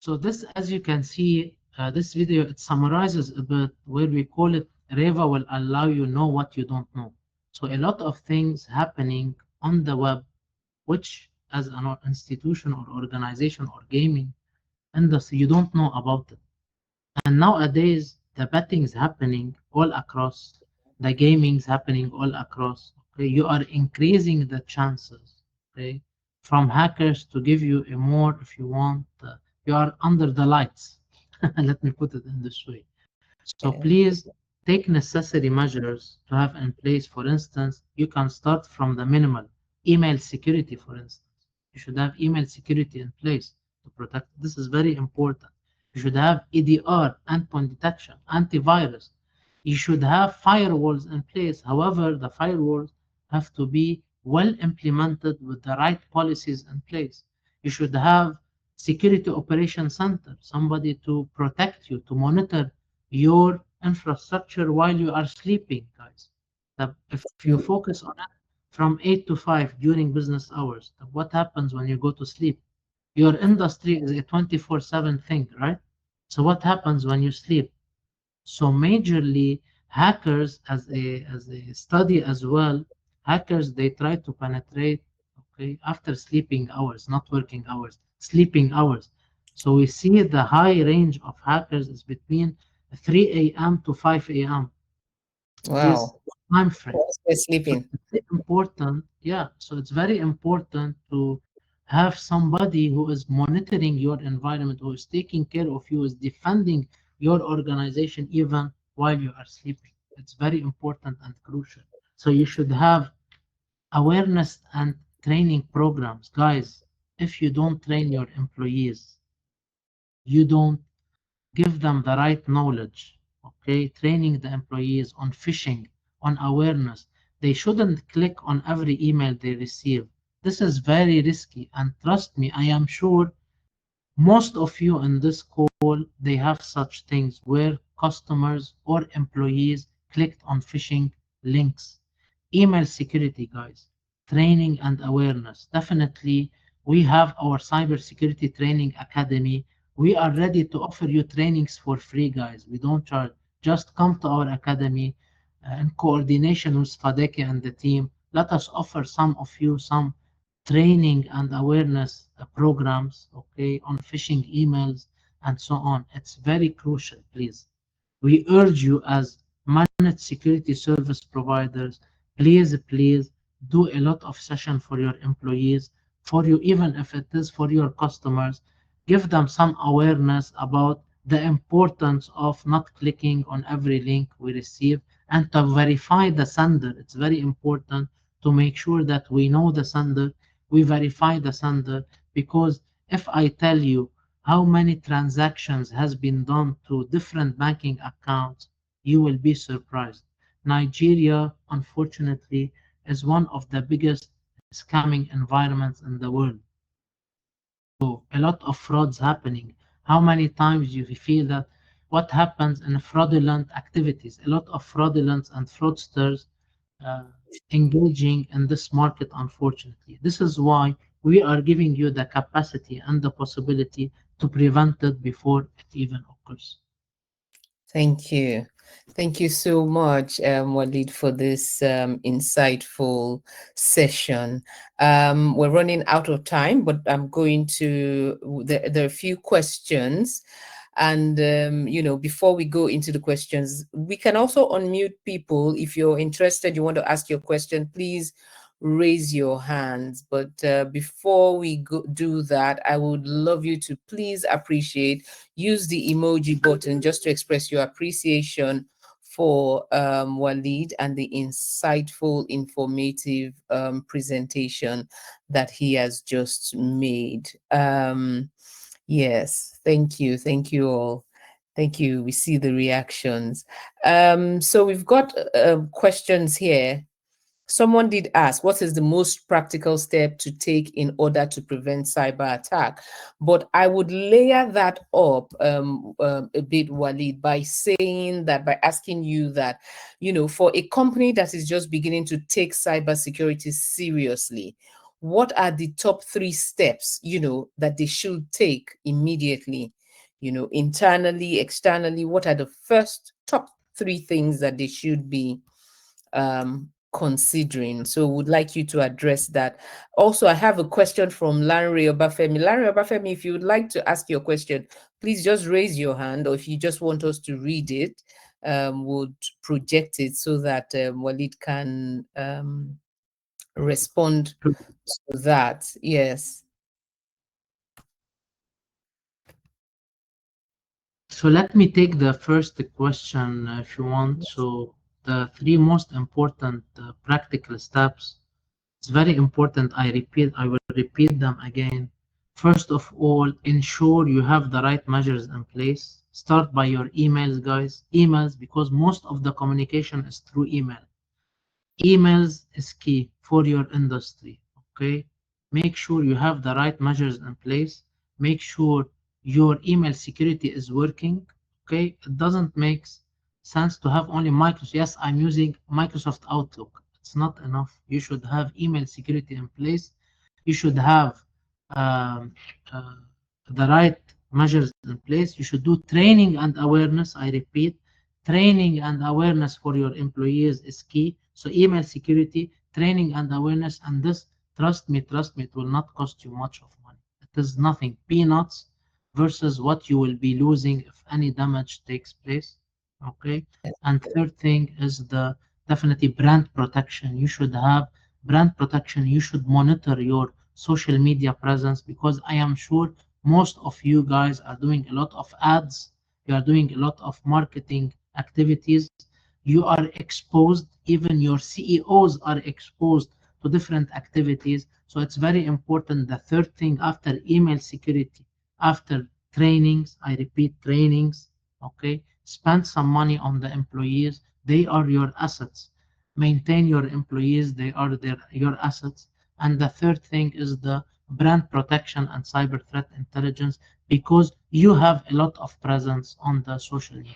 So this, as you can see, this video, it summarizes a bit where we call it Reva will allow you know what you don't know. So a lot of things happening on the web, which as an institution or organization or gaming industry, you don't know about it. And nowadays, the betting is happening all across, the gaming is happening all across. Okay, you are increasing the chances. Okay, from hackers to give you a more, if you want, you are under the lights. Let me put it in this way. So Yeah. please take necessary measures to have in place. For instance, you can start from the minimal email security, for instance. You should have email security in place to protect. This is very important. You should have EDR, endpoint detection, antivirus. You should have firewalls in place. However, the firewalls have to be well implemented with the right policies in place. You should have security operation center, somebody to protect you, to monitor your infrastructure while you are sleeping, guys. If you Mm. focus on it from 8 to 5 during business hours, what happens when you go to sleep? Your industry is a 24/7 thing, right? So what happens when you sleep? So majorly hackers, as a study as well, hackers they try to penetrate, okay, after sleeping hours, not working hours, sleeping hours. So we see the high range of hackers is between 3 a.m. to 5 a.m. This Wow. time frame. Whilst we're So sleeping. it's very important, yeah. So it's very important to have somebody who is monitoring your environment, who is taking care of you, is defending your organization even while you are sleeping. It's very important and crucial. So you should have awareness and training programs. Guys, if you don't train your employees, you don't give them the right knowledge, okay? Training the employees on phishing, on awareness. They shouldn't click on every email they receive. This is very risky, and trust me, I am sure most of you in this call, they have such things where customers or employees clicked on phishing links. Email security, guys, training and awareness. Definitely, we have our cybersecurity training academy. We are ready to offer you trainings for free, guys. We don't charge. Just come to our academy in coordination with Fadeke and the team. Let us offer some of you some training and awareness programs, okay, on phishing emails and so on. It's very crucial, please. We urge you as managed security service providers, please do a lot of session for your employees, for you, even if it is for your customers. Give them some awareness about the importance of not clicking on every link we receive and to verify the sender. It's very important to make sure that we know the sender, we verify the sender, because if I tell you how many transactions has been done to different banking accounts, you will be surprised. Nigeria, unfortunately, is one of the biggest scamming environments in the world. So a lot of frauds happening. How many times you feel that what happens in fraudulent activities? A lot of fraudulents and fraudsters uh, engaging in this market, unfortunately. This is why we are giving you the capacity and the possibility to prevent it before it even occurs. Thank you. Thank you so much, Walid, for this insightful session. We're running out of time, but I'm going to, there are a few questions. And, before we go into the questions, we can also unmute people. If you're interested, you want to ask your question, please raise your hands. But before we do that, I would love you to please use the emoji button just to express your appreciation for Walid and the insightful, informative presentation that he has just made. Yes, thank you. Thank you all. Thank you. We see the reactions. So we've got questions here. Someone did ask, what is the most practical step to take in order to prevent cyber attack? But I would layer that up a bit, Walid, by saying that, by asking you that, for a company that is just beginning to take cybersecurity seriously, what are the top 3 steps, that they should take immediately? Internally, externally, what are the first top 3 things that they should be considering? So would like you to address that. Also, I have a question from Larry Obafemi. Larry Obafemi, if you would like to ask your question, please just raise your hand, or if you just want us to read it, would project it so that Walid can respond to that. Yes. So let me take the first question if you want. So the 3 most important practical steps. It's very important. I will repeat them again. First of all, ensure you have the right measures in place. Start by your emails, guys. Emails, because most of the communication is through email. Emails is key for your industry. Okay. Make sure you have the right measures in place. Make sure your email security is working. Okay. It doesn't make sense to have only Microsoft. Yes, I'm using Microsoft Outlook. It's not enough. You should have email security in place. You should have um, uh, the right measures in place. You should do training and awareness. I repeat, training and awareness for your employees is key. So email security, training and awareness, and this, trust me, it will not cost you much of money. It is nothing, peanuts versus what you will be losing if any damage takes place. Okay. And third thing is the definitely brand protection. You should have brand protection. You should monitor your social media presence, because I am sure most of you guys are doing a lot of ads. You are doing a lot of marketing activities. You are exposed, even your CEOs are exposed to different activities. So it's very important. The third thing after email security, after trainings, I repeat, trainings, okay? Spend some money on the employees. They are your assets. Maintain your employees. They are your assets. And the third thing is the brand protection and cyber threat intelligence because you have a lot of presence on the social media.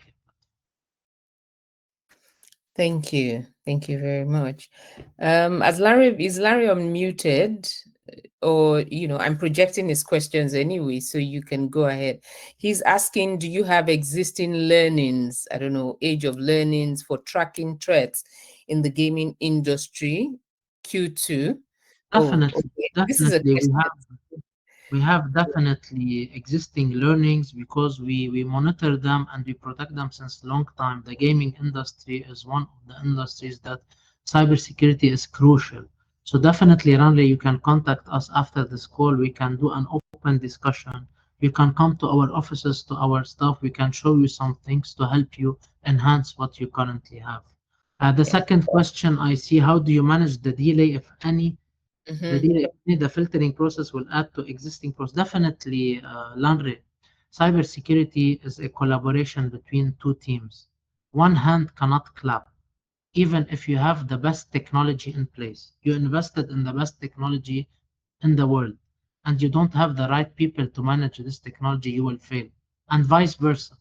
Thank you. Thank you very much. As Larry, is Larry unmuted? Or, I'm projecting his questions anyway, so you can go ahead. He's asking, do you have existing learnings, I don't know, age of learnings for tracking threats in the gaming industry, Q2? Oh, Definitely, okay. This is a definitely, question. we have definitely existing learnings because we monitor them and we protect them since a long time. The gaming industry is one of the industries that cybersecurity is crucial. So definitely, Ranley, you can contact us after this call. We can do an open discussion. You can come to our offices, to our staff. We can show you some things to help you enhance what you currently have. The Yeah. second question I see, how do you manage the delay, if any, the Mm-hmm. data, the filtering process will add to existing process. Definitely, Landry, cybersecurity is a collaboration between two teams. One hand cannot clap. Even if you have the best technology in place, you invested in the best technology in the world, and you don't have the right people to manage this technology, you will fail. And vice versa.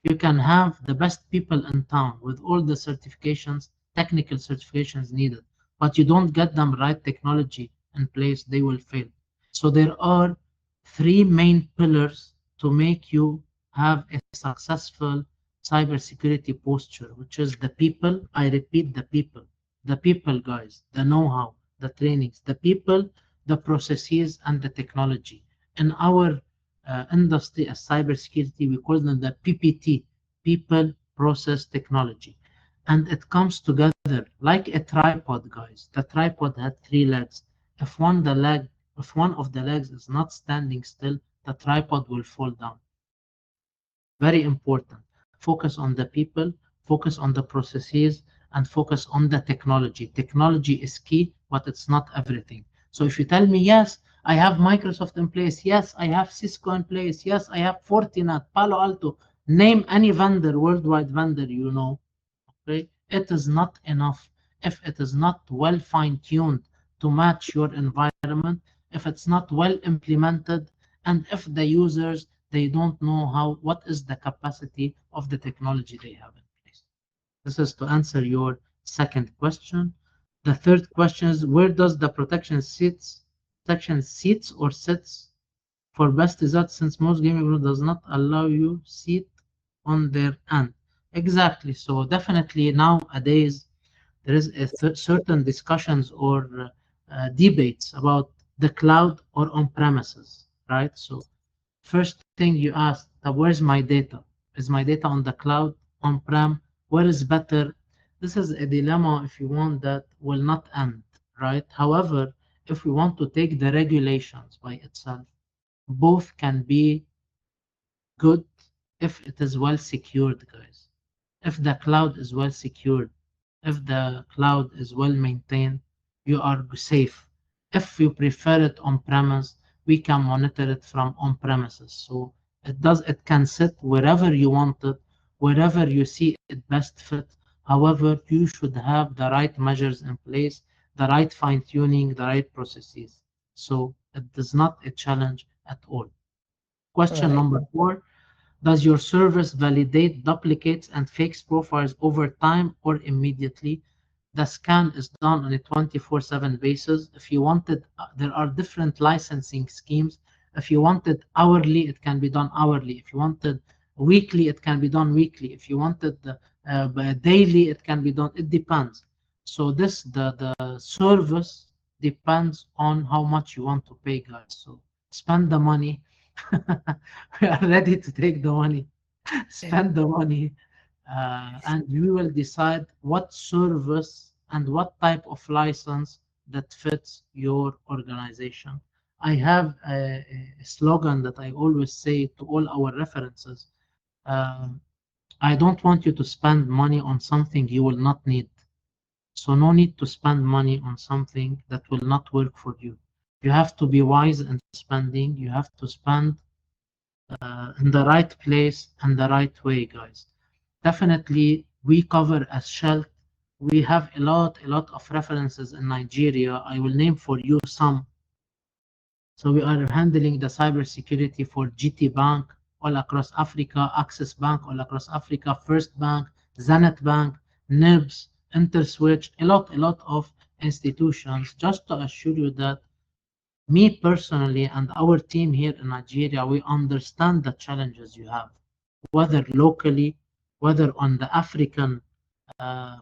You can have the best people in town with all the certifications, technical certifications needed, but you don't get them right technology in place, they will fail. So there are three main pillars to make you have a successful cybersecurity posture, which is the people. I repeat, the people, guys, the know-how, the trainings, the people, the processes, and the technology. In our industry as cybersecurity, we call them the PPT, people, process, technology. And it comes together like a tripod, guys. The tripod had three legs. If one of the legs is not standing still, the tripod will fall down. Very important. Focus on the people, focus on the processes, and focus on the technology. Technology is key, but it's not everything. So if you tell me, yes, I have Microsoft in place, yes, I have Cisco in place, yes, I have Fortinet, Palo Alto, name any vendor, worldwide vendor you know, okay? It is not enough if it is not well fine-tuned to match your environment, if it's not well implemented, and if the users they don't know what is the capacity of the technology they have in place. This is to answer your second question. The third question is where does the protection sits or sits for best results since most gaming group does not allow you sit on their end. Exactly. So definitely nowadays there is a certain discussions or debates about the cloud or on premises, right? So first thing you ask, where's my data? Is my data on the cloud, on-prem? Where is better? This is a dilemma if you want that will not end, right? However, if we want to take the regulations by itself, both can be good if it is well secured, guys. If the cloud is well secured, if the cloud is well maintained, you are safe. If you prefer it on premise, we can monitor it from on premises. So it can sit wherever you want it, wherever you see it best fit. However, you should have the right measures in place, the right fine tuning, the right processes. So it is not a challenge at all. Question Right. number four, does your service validate duplicates and fakes profiles over time or immediately? The scan is done on a 24/7 basis. If you wanted, there are different licensing schemes. If you wanted hourly, it can be done hourly. If you wanted weekly, it can be done weekly. If you wanted daily, it can be done. It depends. So the service depends on how much you want to pay, guys. So spend the money. We are ready to take the money, spend the money, and we will decide what service and what type of license that fits your organization. I have a slogan that I always say to all our references. Um, I don't want you to spend money on something you will not need. So no need to spend money on something that will not work for you. You have to be wise in spending. You have to spend in the right place and the right way, guys. Definitely, we cover as Shell. We have a lot of references in Nigeria. I will name for you some. So we are handling the cybersecurity for GT Bank all across Africa, Access Bank all across Africa, First Bank, Zenith Bank, NIBS, Interswitch, a lot of institutions. Just to assure you that me personally and our team here in Nigeria, we understand the challenges you have, whether locally, whether on the African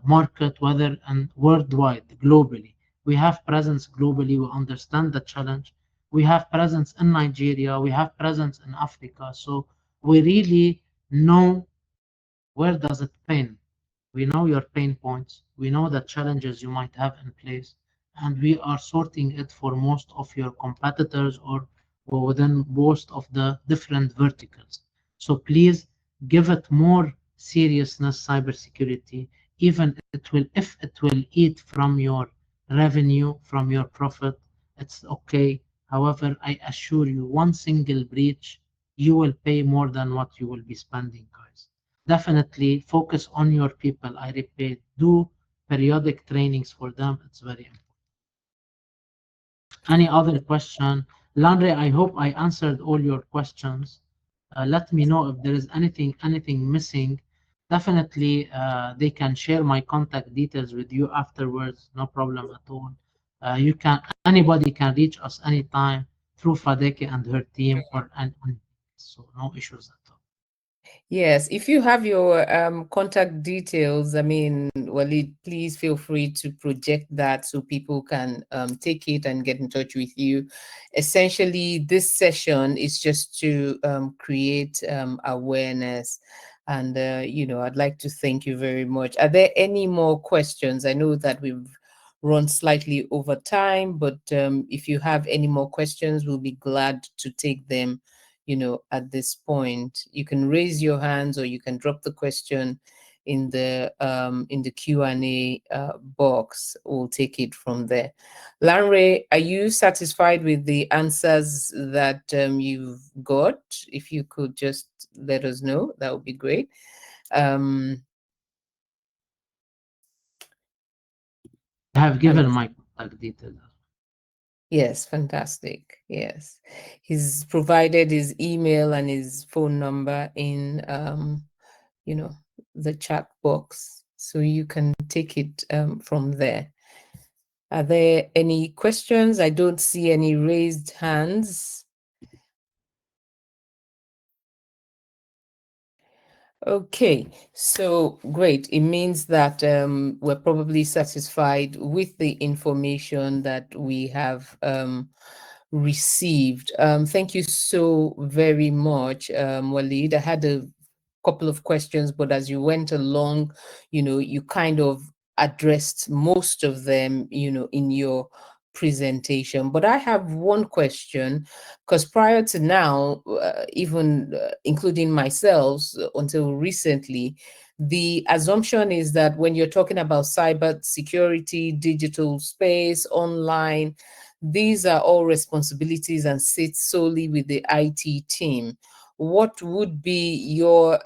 market, whether and worldwide, globally. We have presence globally. We understand the challenge. We have presence in Nigeria. We have presence in Africa. So we really know where does it pain. We know your pain points. We know the challenges you might have in place, and we are sorting it for most of your competitors or within most of the different verticals. So please give it more seriousness, cybersecurity, even it will if it will eat from your revenue, from your profit, it's okay. However, I assure you, one single breach, you will pay more than what you will be spending, guys. Definitely focus on your people. I repeat, do periodic trainings for them. It's very important. Any other question? Landry, I hope I answered all your questions. Let me know if there is anything missing. Definitely, they can share my contact details with you afterwards. No problem at all. Anybody can reach us anytime through Fadeke and her team or so no issues at all. Yes, if you have your contact details, I mean, Walid, please feel free to project that so people can take it and get in touch with you. Essentially, this session is just to create awareness. And, I'd like to thank you very much. Are there any more questions? I know that we've run slightly over time, but if you have any more questions, we'll be glad to take them at this point. You can raise your hands or you can drop the question in the Q&A box. We'll take it from there. Lanre, are you satisfied with the answers that you've got? If you could just let us know, that would be great. I have given my contact details. Yes, fantastic. Yes. He's provided his email and his phone number in you know, the chat box. So you can take it from there. Are there any questions? I don't see any raised hands. Okay, so great. It means that we're probably satisfied with the information that we have received. Thank you so very much, Walid. I had a couple of questions, but as you went along, you kind of addressed most of them, in your presentation. But I have one question, because prior to now, even including myself, until recently, the assumption is that when you're talking about cyber security, digital space, online, these are all responsibilities and sit solely with the IT team. What would be your,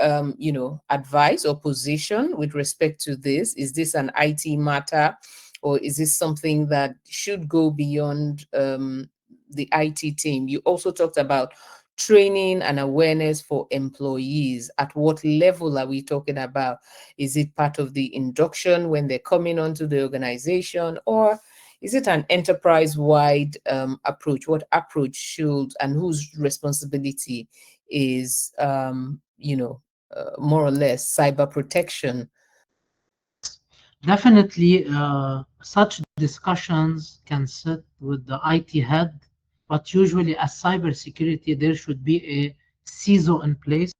advice or position with respect to this? Is this an IT matter, or is this something that should go beyond the IT team? You also talked about training and awareness for employees. At what level are we talking about? Is it part of the induction when they're coming onto the organization, or is it an enterprise-wide approach? What approach should and whose responsibility is, more or less cyber protection? Definitely, such discussions can sit with the IT head, but usually as cybersecurity, there should be a CISO in place,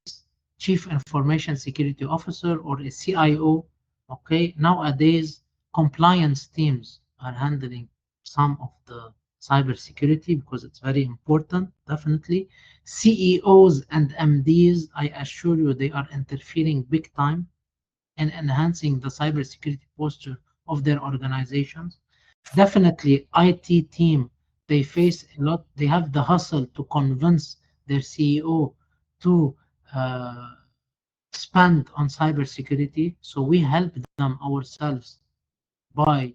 Chief Information Security Officer, or a CIO. Okay, nowadays, compliance teams are handling some of the cybersecurity because it's very important, definitely. CEOs and MDs, I assure you, they are interfering big time and enhancing the cybersecurity posture of their organizations. Definitely, IT team, they face a lot, they have the hustle to convince their CEO to uh, spend on cybersecurity. So we help them ourselves by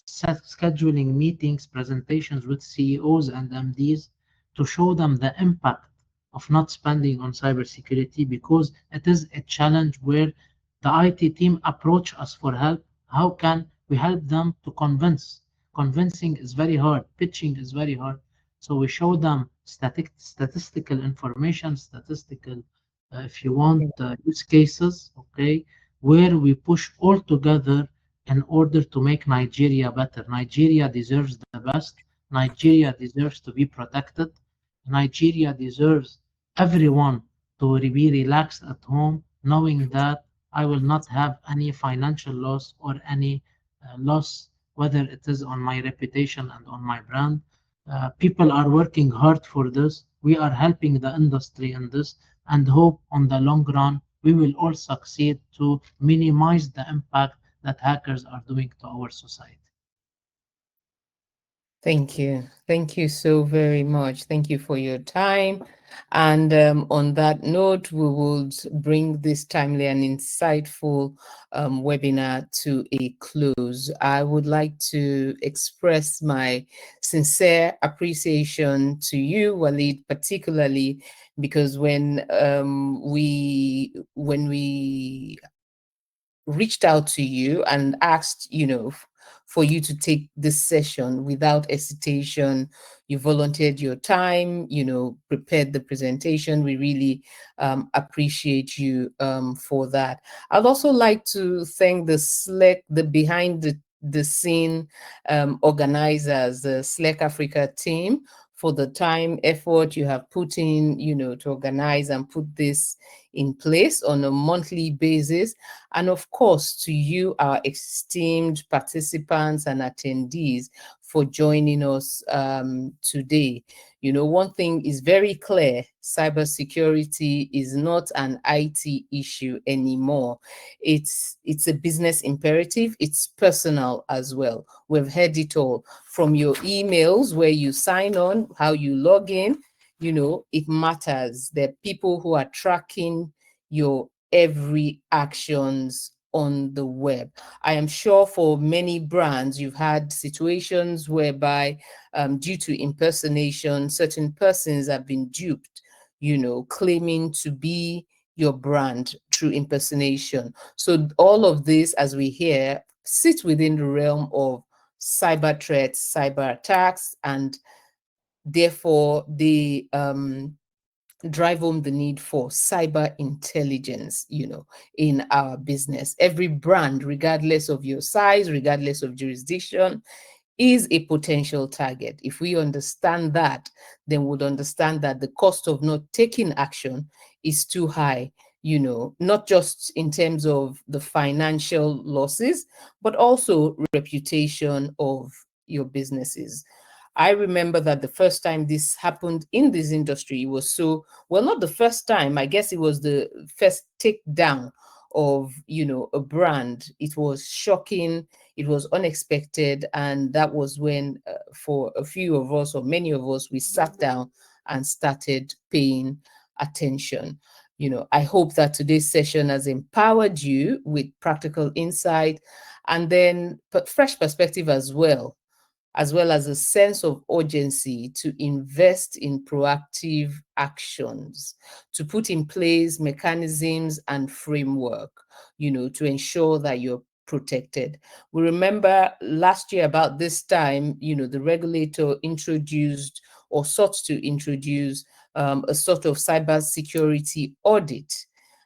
scheduling meetings, presentations with CEOs and MDs to show them the impact of not spending on cybersecurity, because it is a challenge where the IT team approach us for help. How can we help them to convince? Convincing is very hard, pitching is very hard. So we show them statistical information, statistical, if you want, use cases, okay, where we push all together in order to make Nigeria better. Nigeria deserves the best. Nigeria deserves to be protected. Nigeria deserves everyone to be relaxed at home, knowing that I will not have any financial loss or any loss, whether it is on my reputation and on my brand. People are working hard for this. We are helping the industry in this, and hope on the long run we will all succeed to minimize the impact that hackers are doing to our society. Thank you. Thank you so very much. Thank you for your time. And on that note, we would bring this timely and insightful webinar to a close. I would like to express my sincere appreciation to you, Walid, particularly because when we reached out to you and asked, for you to take this session without hesitation. You volunteered your time, prepared the presentation. We really appreciate you for that. I'd also like to thank the behind the scene organizers, the Slack Africa team, for the time, effort you have put in, to organize and put this in place on a monthly basis. And of course, to you, our esteemed participants and attendees, for joining us today. One thing is very clear: cybersecurity is not an IT issue anymore. It's a business imperative. It's personal as well. We've heard it all from your emails, where you sign on, how you log in. It matters. There are people who are tracking your every actions on the web. I am sure for many brands, you've had situations whereby, due to impersonation, certain persons have been duped, claiming to be your brand through impersonation. So all of this, as we hear, sits within the realm of cyber threats, cyber attacks, and therefore they drive home the need for cyber intelligence, in our business. Every brand, regardless of your size, regardless of jurisdiction, is a potential target. If we understand that, then we'd understand that the cost of not taking action is too high, not just in terms of the financial losses, but also reputation of your businesses. I remember that the first time this happened in this industry was not the first time, I guess it was the first takedown of, a brand. It was shocking, it was unexpected, and that was when, for a few of us, or many of us, we sat down and started paying attention. I hope that today's session has empowered you with practical insight, and then fresh perspective as well as a sense of urgency to invest in proactive actions, to put in place mechanisms and framework, to ensure that you're protected. We remember last year about this time, the regulator introduced, or sought to introduce, a sort of cybersecurity audit.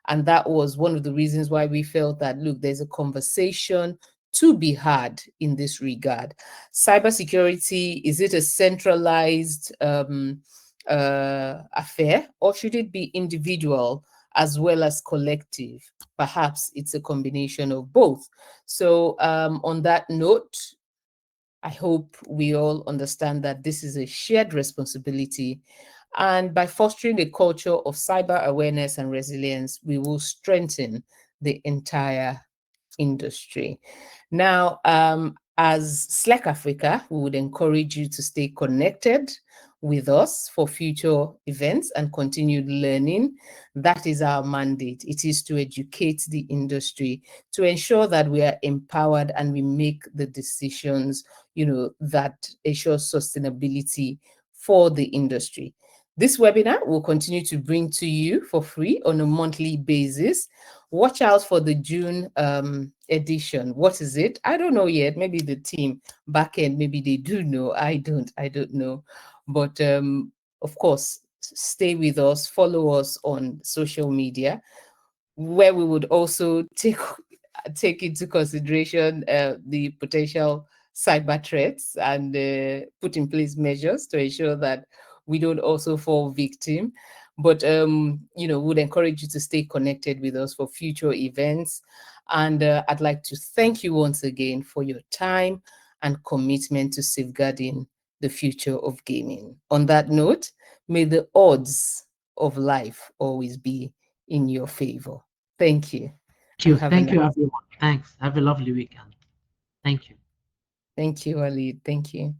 And that was one of the reasons why we felt that, look, there's a conversation to be had in this regard. Cybersecurity, is it a centralized affair, or should it be individual as well as collective? Perhaps it's a combination of both. So on that note, I hope we all understand that this is a shared responsibility. And by fostering a culture of cyber awareness and resilience, we will strengthen the entire industry. Now, as Slack Africa, we would encourage you to stay connected with us for future events and continued learning. That is our mandate. It is to educate the industry, to ensure that we are empowered and we make the decisions, that ensure sustainability for the industry. This webinar will continue to bring to you for free on a monthly basis. Watch out for the June edition. What is it? I don't know yet. Maybe the team back end, maybe they do know. I don't know. But of course, stay with us, follow us on social media, where we would also take into consideration the potential cyber threats and put in place measures to ensure that we don't also fall victim. But would encourage you to stay connected with us for future events. And I'd like to thank you once again for your time and commitment to safeguarding the future of gaming. On that note, may the odds of life always be in your favor. Thank you, Thank and you. have a Thank nice. you, everyone. Thanks. Have a lovely weekend. Thank you. Thank you, Ali. Thank you.